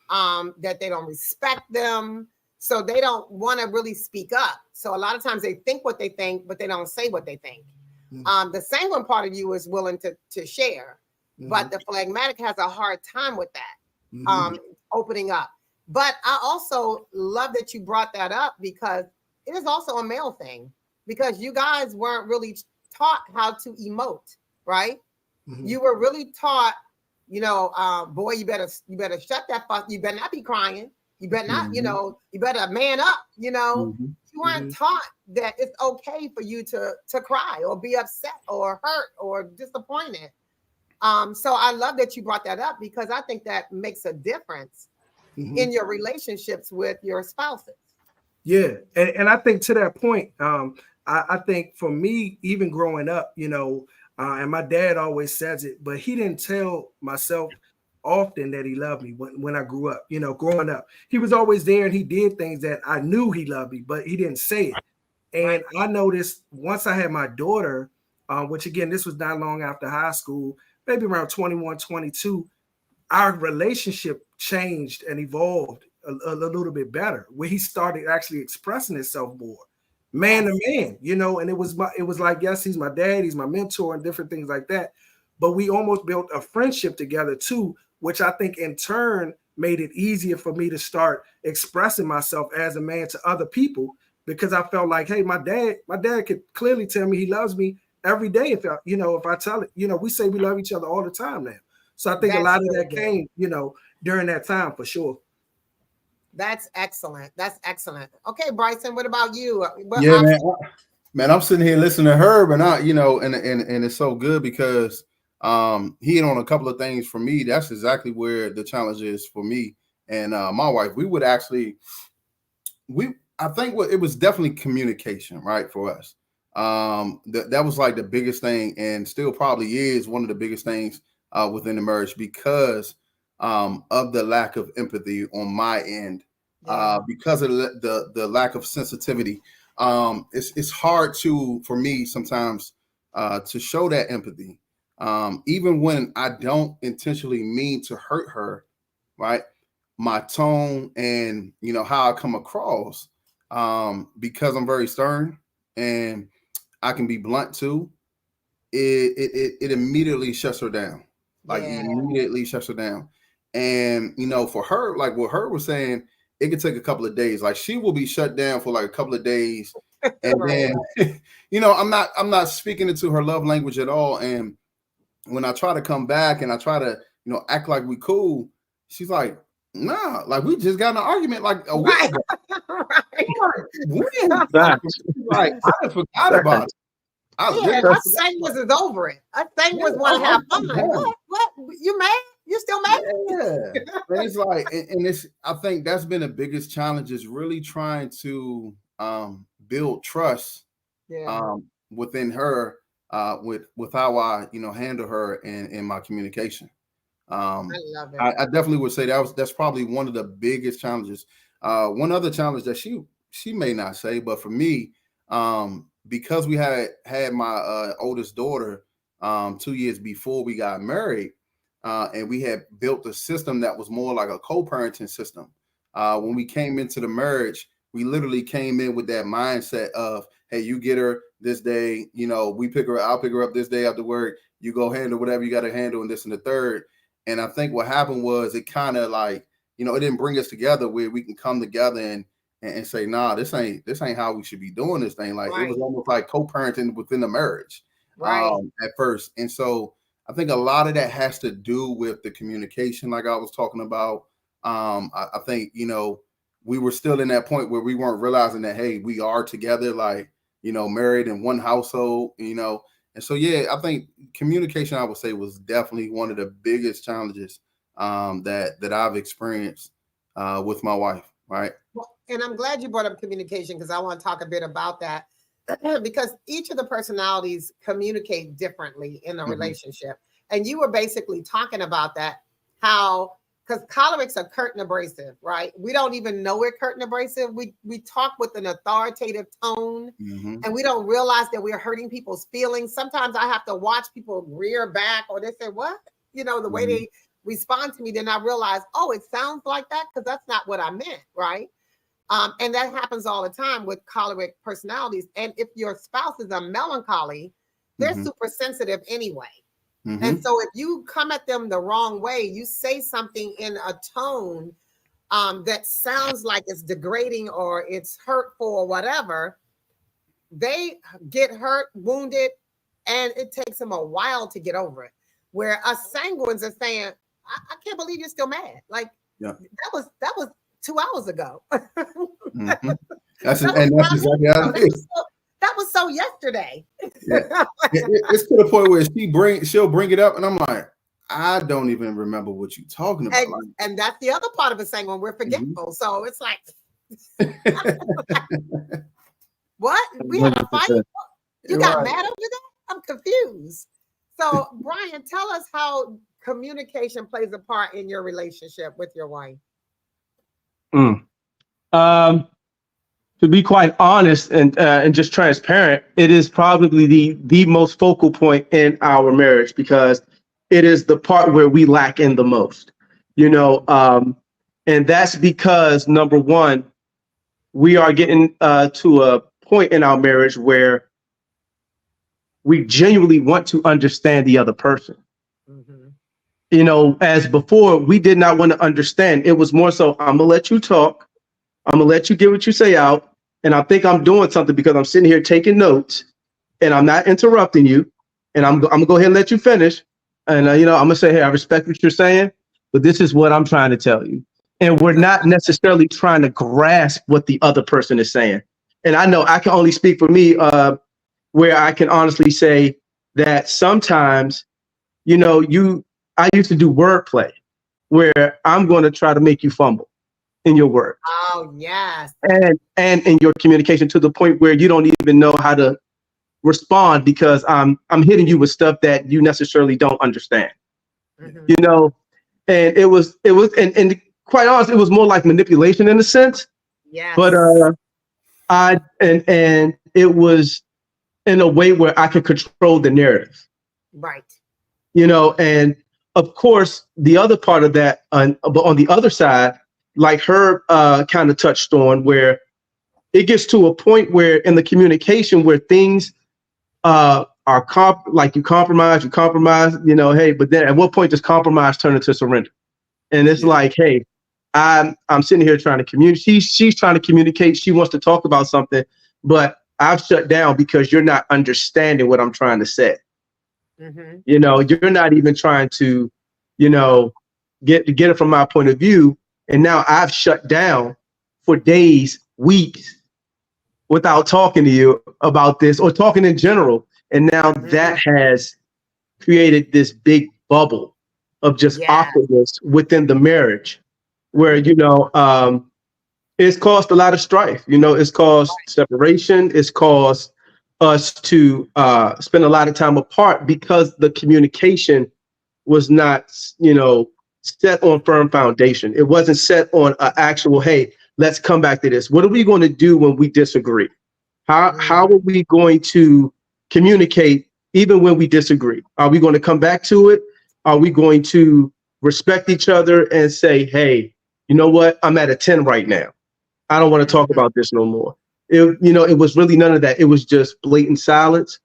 that they don't respect them. So they don't want to really speak up. So a lot of times they think what they think, but they don't say what they think. The sanguine part of you is willing to share, but the phlegmatic has a hard time with that, opening up. But I also love that you brought that up, because it is also a male thing, because you guys weren't really taught how to emote, right? You were really taught, boy, you better shut that fuck. You better not be crying. You better not, you better man up, You weren't taught that it's okay for you to cry or be upset or hurt or disappointed. So I love that you brought that up, because I think that makes a difference in your relationships with your spouses. Yeah. And I think to that point, I think for me, even growing up, and my dad always says it, but he didn't tell myself often that he loved me when I grew up, growing up. He was always there and he did things that I knew he loved me, but he didn't say it. And I noticed once I had my daughter, which again, this was not long after high school, maybe around 21, 22, our relationship changed and evolved a little bit better, where he started actually expressing himself more, man to man, and it was like, yes, he's my dad, he's my mentor and different things like that. But we almost built a friendship together too, which I think in turn made it easier for me to start expressing myself as a man to other people, because I felt like, hey, my dad could clearly tell me he loves me every day. If I tell it, we say we love each other all the time now. So I think a lot of that came, during that time for sure. That's excellent. That's excellent. Okay, Bryson, what about you? Yeah, man, I'm sitting here listening to Herb, and and it's so good because he hit on a couple of things for me. That's exactly where the challenge is for me and my wife. I think it was definitely communication, right, for us. That was like the biggest thing, and still probably is one of the biggest things within the marriage because of the lack of empathy on my end, because of the lack of sensitivity. It's hard for me sometimes to show that empathy, even when I don't intentionally mean to hurt her, right? My tone and how I come across, because I'm very stern and I can be blunt too. It immediately shuts her down, immediately shuts her down. And for her, like what her was saying, it could take a couple of days. Like she will be shut down for like a couple of days, and then I'm not speaking into her love language at all. And when I try to come back and I try to act like we cool, she's like, nah, like we just got in an argument like a week ago. Like I forgot about it. Us Sanguines is over it. Us Sanguines want to have fun. What? You mad? You still mad? Yeah. And it's like, and it's. I think that's been the biggest challenge is really trying to build trust within her, with how I handle her in my communication. I love it. I definitely would say that's probably one of the biggest challenges. One other challenge that she may not say, but for me, because we had my oldest daughter 2 years before we got married, and we had built a system that was more like a co-parenting system. When we came into the marriage, we literally came in with that mindset of, hey, you get her this day, I'll pick her up this day after work, you go handle whatever you got to handle and this and the third. And I think what happened was it kind of like, it didn't bring us together where we can come together and say, nah, this ain't how we should be doing this thing. Like it was almost like co-parenting within the marriage at first. And so I think a lot of that has to do with the communication, like I was talking about. I think, we were still in that point where we weren't realizing that, hey, we are together, like, married in one household, And so, yeah, I think communication, I would say, was definitely one of the biggest challenges that I've experienced with my wife, right? Well, and I'm glad you brought up communication because I want to talk a bit about that because each of the personalities communicate differently in a relationship. And you were basically talking about that, because cholerics are curt and abrasive, right? We don't even know we're curt and abrasive. We talk with an authoritative tone, and we don't realize that we're hurting people's feelings. Sometimes I have to watch people rear back or they say, what? The way they respond to me, then I realize, oh, it sounds like that because that's not what I meant, right? And that happens all the time with choleric personalities. And if your spouse is a melancholy, they're super sensitive anyway. And so if you come at them the wrong way, you say something in a tone that sounds like it's degrading or it's hurtful or whatever, they get hurt, wounded, and it takes them a while to get over it. Where us sanguines are saying, I can't believe you're still mad. Like that was 2 hours ago. That's exactly how it is. That was so yesterday. It's to the point where she'll bring it up, and I'm like, I don't even remember what you're talking about. And that's the other part of it, saying when we're forgetful. So it's like, what? We had a fight? You got mad over that? I'm confused. So, Brian, tell us how communication plays a part in your relationship with your wife. To be quite honest and just transparent, it is probably the most focal point in our marriage because it is the part where we lack in the most, and that's because, number one, we are getting to a point in our marriage where we genuinely want to understand the other person. As before, we did not want to understand. It was more so, I'm going to let you talk. I'm going to let you get what you say out. And I think I'm doing something because I'm sitting here taking notes and I'm not interrupting you. And I'm going to go ahead and let you finish. And, I'm going to say, hey, I respect what you're saying, but this is what I'm trying to tell you. and we're not necessarily trying to grasp what the other person is saying. And I know I can only speak for me, where I can honestly say that sometimes, I used to do wordplay where I'm going to try to make you fumble in your work Oh, yes. and in your communication, to the point where you don't even know how to respond because I'm hitting you with stuff that you necessarily don't understand. Mhm. And it was and quite honest, it was more like manipulation in a sense. But Yes. and it was in a way where I could control the narrative. Right. And of course the other part of that, but on the other side, like her kind of touched on, where it gets to a point where in the communication where things are like you compromise, hey, but then at what point does compromise turn into surrender? And it's like, hey, I'm sitting here trying to communicate. She's trying to communicate. She wants to talk about something, but I've shut down because you're not understanding what I'm trying to say. Mhm. You're not even trying to, get it from my point of view. And now I've shut down for days, weeks, without talking to you about this or talking in general. And now that has created this big bubble of just Yeah. awkwardness within the marriage, where it's caused a lot of strife. It's caused separation. It's caused us to spend a lot of time apart because the communication was not, set on firm foundation. It wasn't set on an actual, hey, let's come back to this. What are we going to do when we disagree? How are we going to communicate even when we disagree? Are we going to come back to it? Are we going to respect each other and say, hey, you know what? I'm at a 10 right now. I don't want to talk about this no more. It was really none of that. It was just blatant silence.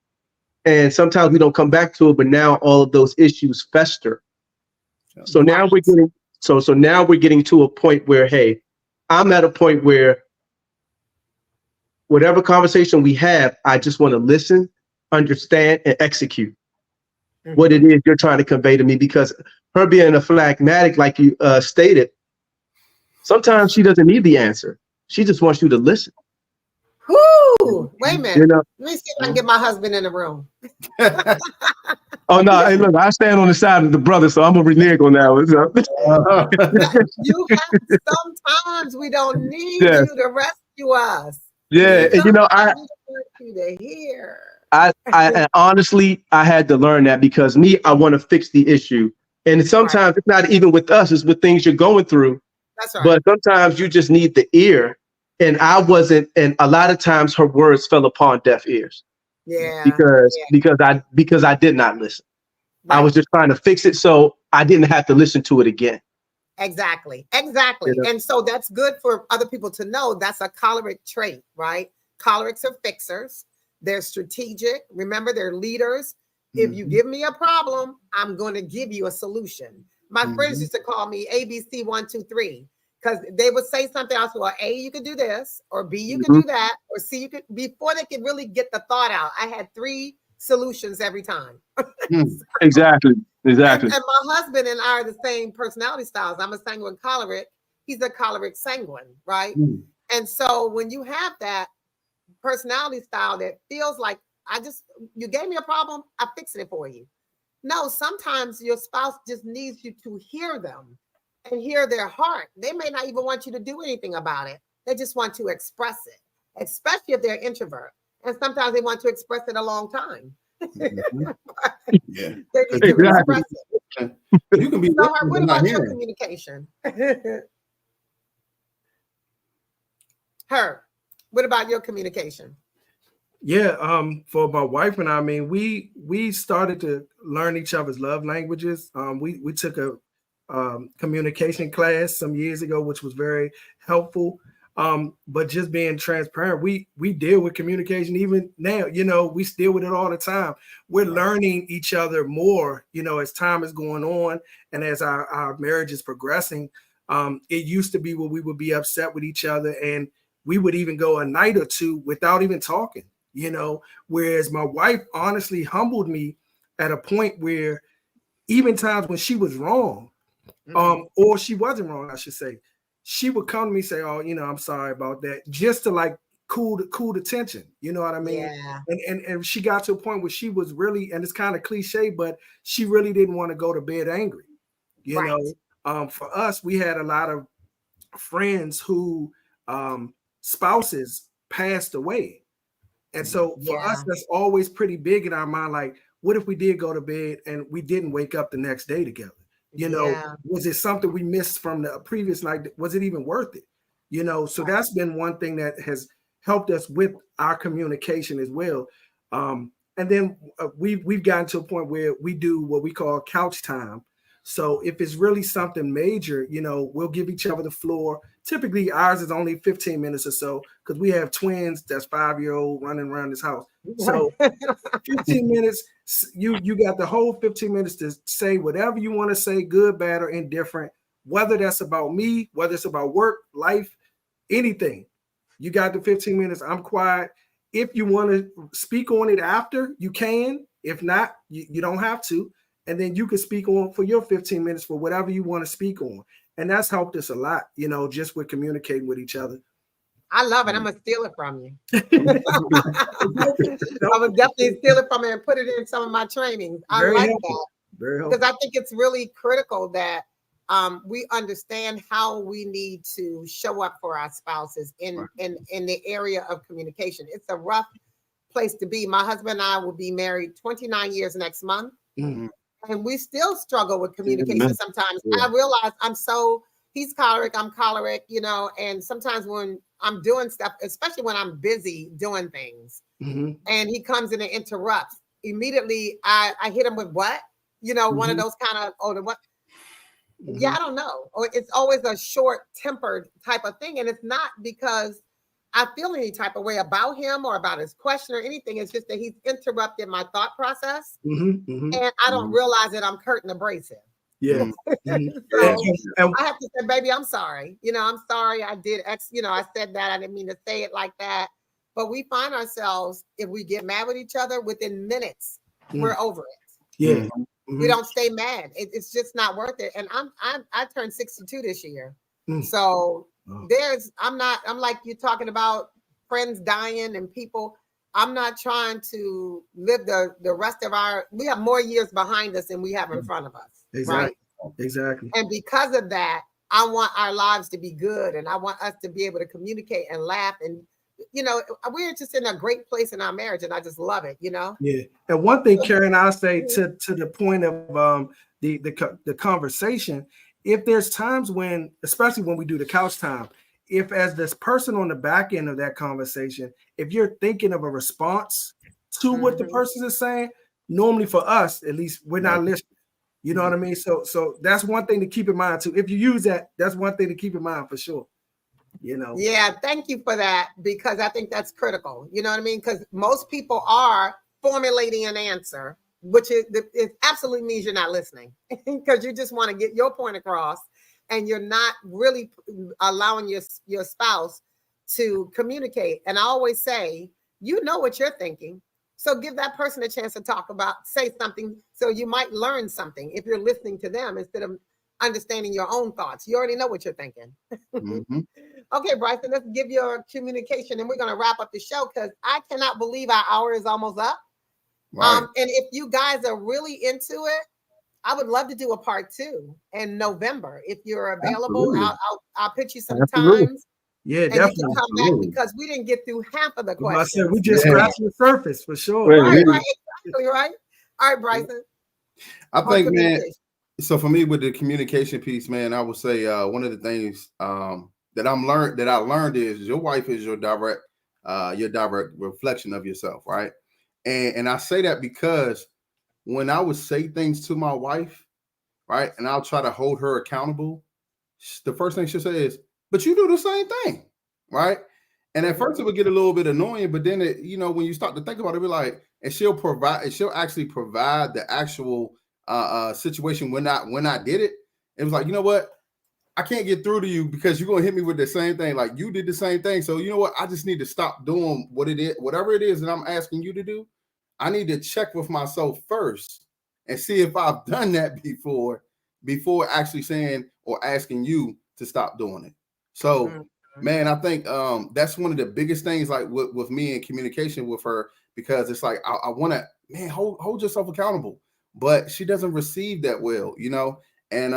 And sometimes we don't come back to it, but now all of those issues fester. So now we're getting so now we're getting to a point where, hey, I'm at a point where whatever conversation we have, I just want to listen, understand, and execute what it is you're trying to convey to me. Because her being a phlegmatic, like you stated, sometimes she doesn't need the answer. She just wants you to listen. Whoo! Wait a minute. Let me see if I can get my husband in the room. Oh no! Hey, look, I stand on the side of the brother, so I'm gonna renege on that one. So. You have sometimes we don't need Yeah. you to rescue us. Yeah, and Sometimes we don't want you to hear. and honestly, I had to learn that because I want to fix the issue. And sometimes it's not even with us, it's with things you're going through. That's right. But sometimes you just need the ear. And I wasn't, and a lot of times her words fell upon deaf ears. Yeah. Because I did not listen. Right. I was just trying to fix it so I didn't have to listen to it again. Exactly. And so that's good for other people to know. That's a choleric trait, right? Cholerics are fixers. They're strategic. Remember, they're leaders. If you give me a problem, I'm going to give you a solution. My friends used to call me ABC 1, 2, 3 because they would say something else. Well, A, you could do this, or B, you could do that, or C, you could, before they could really get the thought out. I had 3 solutions every time. Exactly. And my husband and I are the same personality styles. I'm a sanguine choleric. He's a choleric sanguine, right? And so when you have that personality style that feels like you gave me a problem, I fixed it for you. No, sometimes your spouse just needs you to hear them and hear their heart. They may not even want you to do anything about it. They just want to express it, especially if they're introvert. And sometimes they want to express it a long time. Yeah. They need to express it. You can be So, what about your communication? What about your communication? Yeah, for my wife and I mean, we started to learn each other's love languages. We took a communication class some years ago, which was very helpful. But just being transparent, we deal with communication even now. We deal with it all the time. We're learning each other more, as time is going on and as our marriage is progressing. It used to be where we would be upset with each other and we would even go a night or two without even talking, whereas my wife honestly humbled me at a point where even times when she was wrong, or she wasn't wrong, I should say, she would come to me and say, "Oh, I'm sorry about that," just to like cool the tension. You know what I mean? Yeah. And she got to a point where she was really, and it's kind of cliche, but she really didn't want to go to bed angry. You know, for us, we had a lot of friends who spouses passed away. And so for us, that's always pretty big in our mind. Like, what if we did go to bed and we didn't wake up the next day together? You know, was it something we missed from the previous night? Was it even worth it? You know, so that's been one thing that has helped us with our communication as well. And then we've gotten to a point where we do what we call couch time. So if it's really something major, we'll give each other the floor. Typically, ours is only 15 minutes or so because we have twins that's 5-year-old running around this house. So 15 minutes, you got the whole 15 minutes to say whatever you want to say, good, bad, or indifferent, whether that's about me, whether it's about work, life, anything. You got the 15 minutes. I'm quiet. If you want to speak on it after, you can. If not, you don't have to. And then you can speak on for your 15 minutes for whatever you want to speak on. And that's helped us a lot, just with communicating with each other. I love it. I'm going to steal it from you. I would definitely steal it from you and put it in some of my trainings. I like that. Very helpful. Because I think it's really critical that we understand how we need to show up for our spouses in the area of communication. It's a rough place to be. My husband and I will be married 29 years next month. Mm-hmm. And we still struggle with communication sometimes. Yeah. I realize he's choleric, I'm choleric, and sometimes when I'm doing stuff, especially when I'm busy doing things, and he comes in and interrupts, immediately I hit him with what? One of those kind of, what? Yeah, I don't know. Or it's always a short-tempered type of thing. And it's not because I feel any type of way about him or about his question or anything. It's just that he's interrupted my thought process. And I don't realize that I'm curtain abrasive. Yeah. So I have to say, baby, I'm sorry. I'm sorry I did X, I said that. I didn't mean to say it like that. But we find ourselves, if we get mad with each other, within minutes, we're over it. Yeah. We don't stay mad. It's just not worth it. And I turned 62 this year. So I'm like you talking about friends dying and people. I'm not trying to live the rest of we have more years behind us than we have in front of us. Exactly. Right? Exactly. And because of that, I want our lives to be good. And I want us to be able to communicate and laugh. And, we're just in a great place in our marriage. And I just love it, Yeah. And one thing, Karen, I'll say to the point of the conversation, if there's times when, especially when we do the couch time, if as this person on the back end of that conversation, if you're thinking of a response to what the person is saying, normally for us, at least, we're not listening. You know what I mean? So that's one thing to keep in mind too. If you use that, that's one thing to keep in mind for sure. Yeah, thank you for that, because I think that's critical. You know what I mean? Because most people are formulating an answer, which it absolutely means you're not listening because you just want to get your point across and you're not really allowing your spouse to communicate. And I always say, what you're thinking. So give that person a chance to say something. So you might learn something if you're listening to them instead of understanding your own thoughts. You already know what you're thinking. Okay, Bryson, let's give your communication and we're going to wrap up the show because I cannot believe our hour is almost up. Right. And if you guys are really into it, I would love to do a part 2 in November. If you're available, I'll pitch you some times. Yeah, and definitely. You can come back because we didn't get through half of the questions. I said we just scratched the surface for sure. Right, exactly, right. All right, Bryson. I think, man. So for me, with the communication piece, man, I would say one of the things that I learned is your wife is your direct reflection of yourself, right? And I say that because when I would say things to my wife, right, and I'll try to hold her accountable, the first thing she'll say is, "But you do the same thing," right? And at first it would get a little bit annoying, but then when you start to think about it, be like, and she'll actually provide the actual situation when I did it. It was like, you know what? I can't get through to you because you're gonna hit me with the same thing. Like you did the same thing. So you know what? I just need to stop doing whatever it is that I'm asking you to do. I need to check with myself first and see if I've done that before actually saying or asking you to stop doing it. So, man, I think that's one of the biggest things, like with me in communication with her, because it's like I want to, man, hold yourself accountable, but she doesn't receive that well, you know. And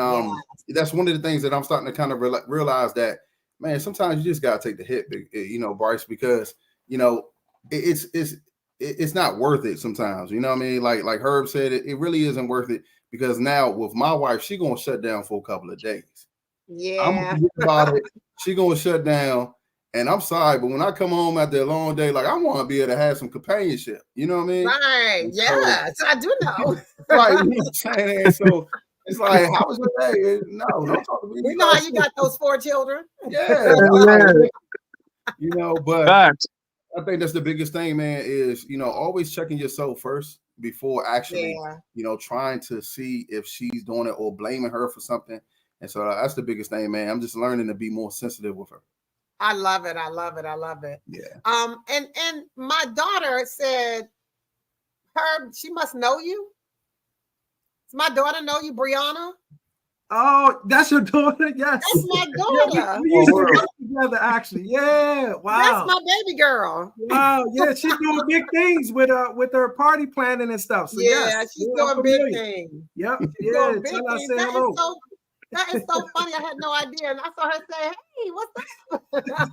that's one of the things that I'm starting to kind of realize that, man, sometimes you just gotta take the hit, you know, Bryce, because you know it's not worth it sometimes. You know what I mean? Like Herb said, it really isn't worth it, because now with my wife, she gonna shut down for a couple of days. I'm gonna forget about it. She gonna shut down, and I'm sorry, but when I come home after a long day, like I want to be able to have some companionship. You know what I mean? Right. Yes, I do know. Right. You know what I'm saying? So it's like, how was your day? No, don't talk to me. We know how you got those 4 children. Yeah. You know, but I think that's the biggest thing, man, is, you know, always checking yourself first before actually, you know, trying to see if she's doing it or blaming her for something. And so that's the biggest thing, man. I'm just learning to be more sensitive with her. I love it. I love it. I love it. Yeah. And my daughter said, Herb, she must know you. Does my daughter know you, Brianna? Oh, that's your daughter? Yes. That's my daughter. Yeah, we used to work together, actually. Yeah. Wow. That's my baby girl. Wow. Yeah, she's doing big things with her party planning and stuff. So yeah, she's doing big things. Yep. Yeah. That is so funny. I had no idea. And I saw her say, hey, what's up?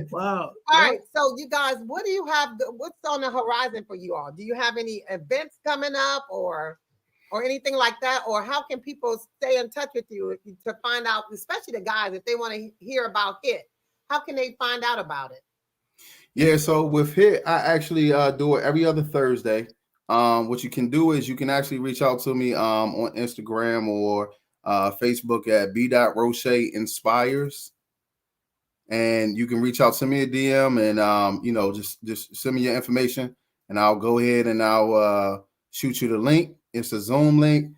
Wow. All right. So you guys, what do you have? What's on the horizon for you all? Do you have any events coming up or anything like that? Or how can people stay in touch with you to find out, especially the guys, if they want to hear about HIT? How can they find out about it? Yeah, so with HIT, I actually do it every other Thursday. What you can do is you can actually reach out to me on Instagram or Facebook at b.roche inspires, and you can reach out, send me a DM, and you know, just send me your information, and I'll go ahead and I'll shoot you the link. It's a Zoom link.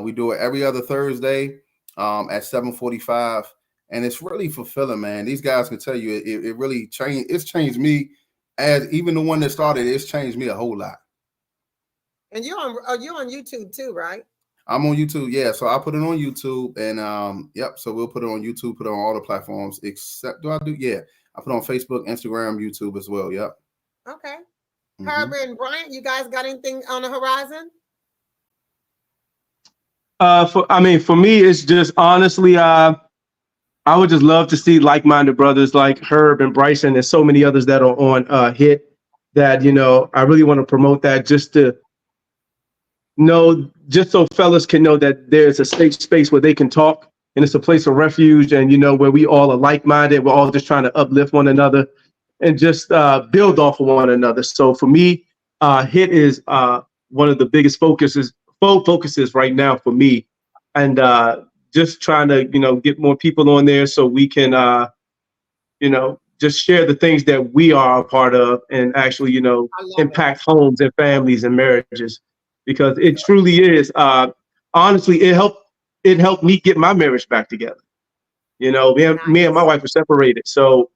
We do it every other Thursday at 7:45, and it's really fulfilling, man. These guys can tell you it really changed. It's changed me, as even the one that started. It's changed me a whole lot. And you're on YouTube too, right? I'm on YouTube, yeah. So I put it on YouTube, and yep. So we'll put it on YouTube, put it on all the platforms except I put it on Facebook, Instagram, YouTube as well. Yep. Okay. Herb and Bryant, you guys got anything on the horizon? For me, it's just honestly, I would just love to see like-minded brothers like Herb and Bryson and so many others that are on HIT. That, you know, I really want to promote that, just to know, just so fellas can know that there's a safe space where they can talk, and it's a place of refuge, and, you know, where we all are like-minded. We're all just trying to uplift one another and just build off of one another. So for me, HIT is one of the biggest focuses right now for me, and just trying to, you know, get more people on there so we can, you know, just share the things that we are a part of, and actually, you know, impact homes and families and marriages. Because it truly is. Honestly, it helped me get my marriage back together. You know, me and my wife were separated, so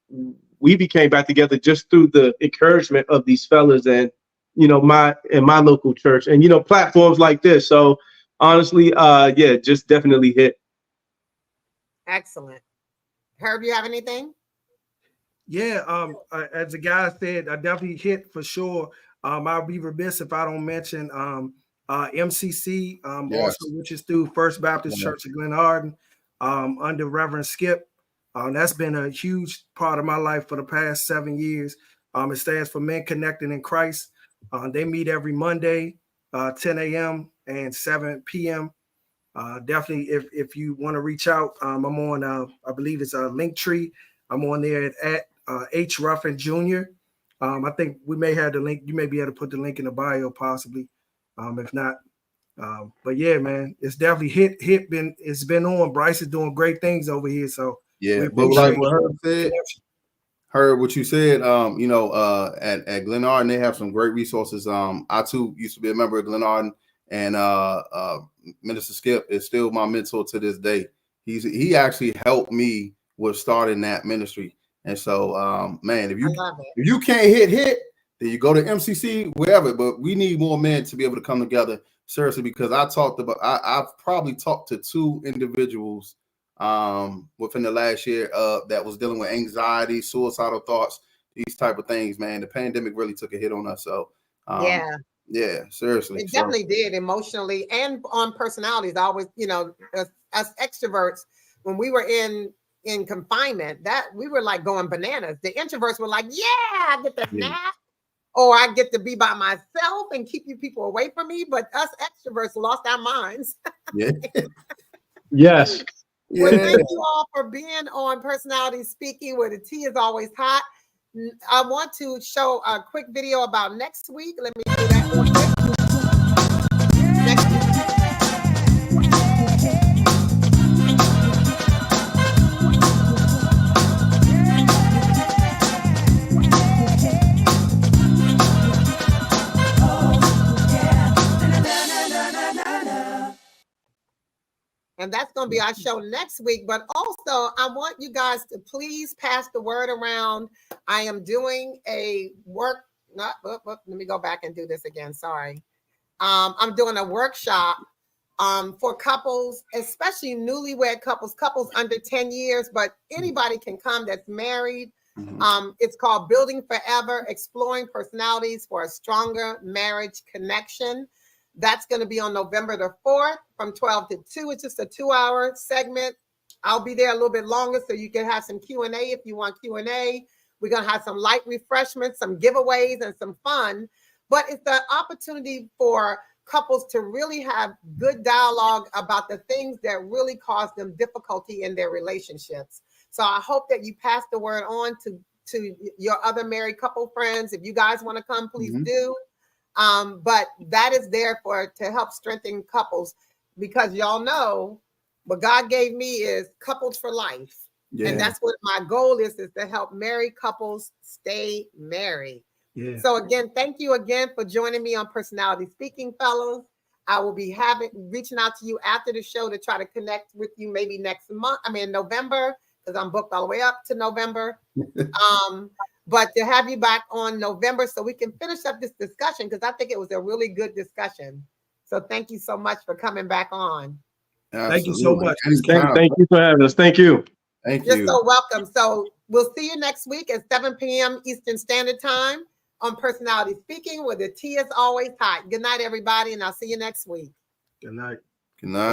we became back together just through the encouragement of these fellas, and, you know, my local church, and, you know, platforms like this. So honestly, yeah, just definitely HIT. Excellent. Herb, you have anything? Yeah. As the guy said, I definitely HIT for sure. I'll be remiss if I don't mention MCC, also, which is through First Baptist Church of Glen Arden, under Reverend Skip. That's been a huge part of my life for the past 7 years. It stands for Men Connected in Christ. They meet every Monday, 10 a.m. and 7 p.m. Definitely, if you want to reach out, I'm on, I believe it's a Linktree. I'm on there at H. Ruffin Jr. I think we may have the link. You may be able to put the link in the bio, possibly. If not, but yeah, man, it's definitely HIT. It's been on. Bryce is doing great things over here. So yeah, but like what Herb said, heard what you said. You know, at Glen Arden, they have some great resources. I too used to be a member of Glen Arden, and Minister Skip is still my mentor to this day. He actually helped me with starting that ministry. And so, man, if you can't HIT, then you go to MCC, wherever. But we need more men to be able to come together, seriously, because I've probably talked to 2 individuals within the last year that was dealing with anxiety, suicidal thoughts, these type of things, man. The pandemic really took a hit on us. So yeah, seriously. It definitely did, emotionally and on personalities. I always, us extroverts, when we were in confinement, that we were like going bananas. The introverts were like, yeah, I get to nap, or I get to be by myself and keep you people away from me. But us extroverts lost our minds. Yeah. Yes. Well, thank you all for being on Personality Speaking, where the tea is always hot. I want to show a quick video about next week. Let me do that real quick. And that's going to be our show next week. But also, I want you guys to please pass the word around. I am doing a let me go back and do this again. Sorry. I'm doing a workshop for couples, especially newlywed couples under 10 years, but anybody can come that's married. It's called Building Forever, Exploring Personalities for a Stronger Marriage Connection. That's going to be on November the 4th from 12 to 2. It's just a 2-hour segment. I'll be there a little bit longer so you can have some Q&A if you want Q&A. We're going to have some light refreshments, some giveaways, and some fun. But it's the opportunity for couples to really have good dialogue about the things that really cause them difficulty in their relationships. So I hope that you pass the word on to your other married couple friends. If you guys want to come, please do. But that is there to help strengthen couples, because y'all know what God gave me is couples for life. Yeah. And that's what my goal is to help married couples stay married. Yeah. So again, thank you again for joining me on Personality Speaking, fellows. I will be reaching out to you after the show to try to connect with you maybe next month. November, because I'm booked all the way up to November. But to have you back on November so we can finish up this discussion, because I think it was a really good discussion. So thank you so much for coming back on. Absolutely. Thank you so much. Thank you for having us. Thank you. You're so welcome. So we'll see you next week at 7 p.m. Eastern Standard Time on Personality Speaking, where the tea is always hot. Good night, everybody, and I'll see you next week. Good night. Good night.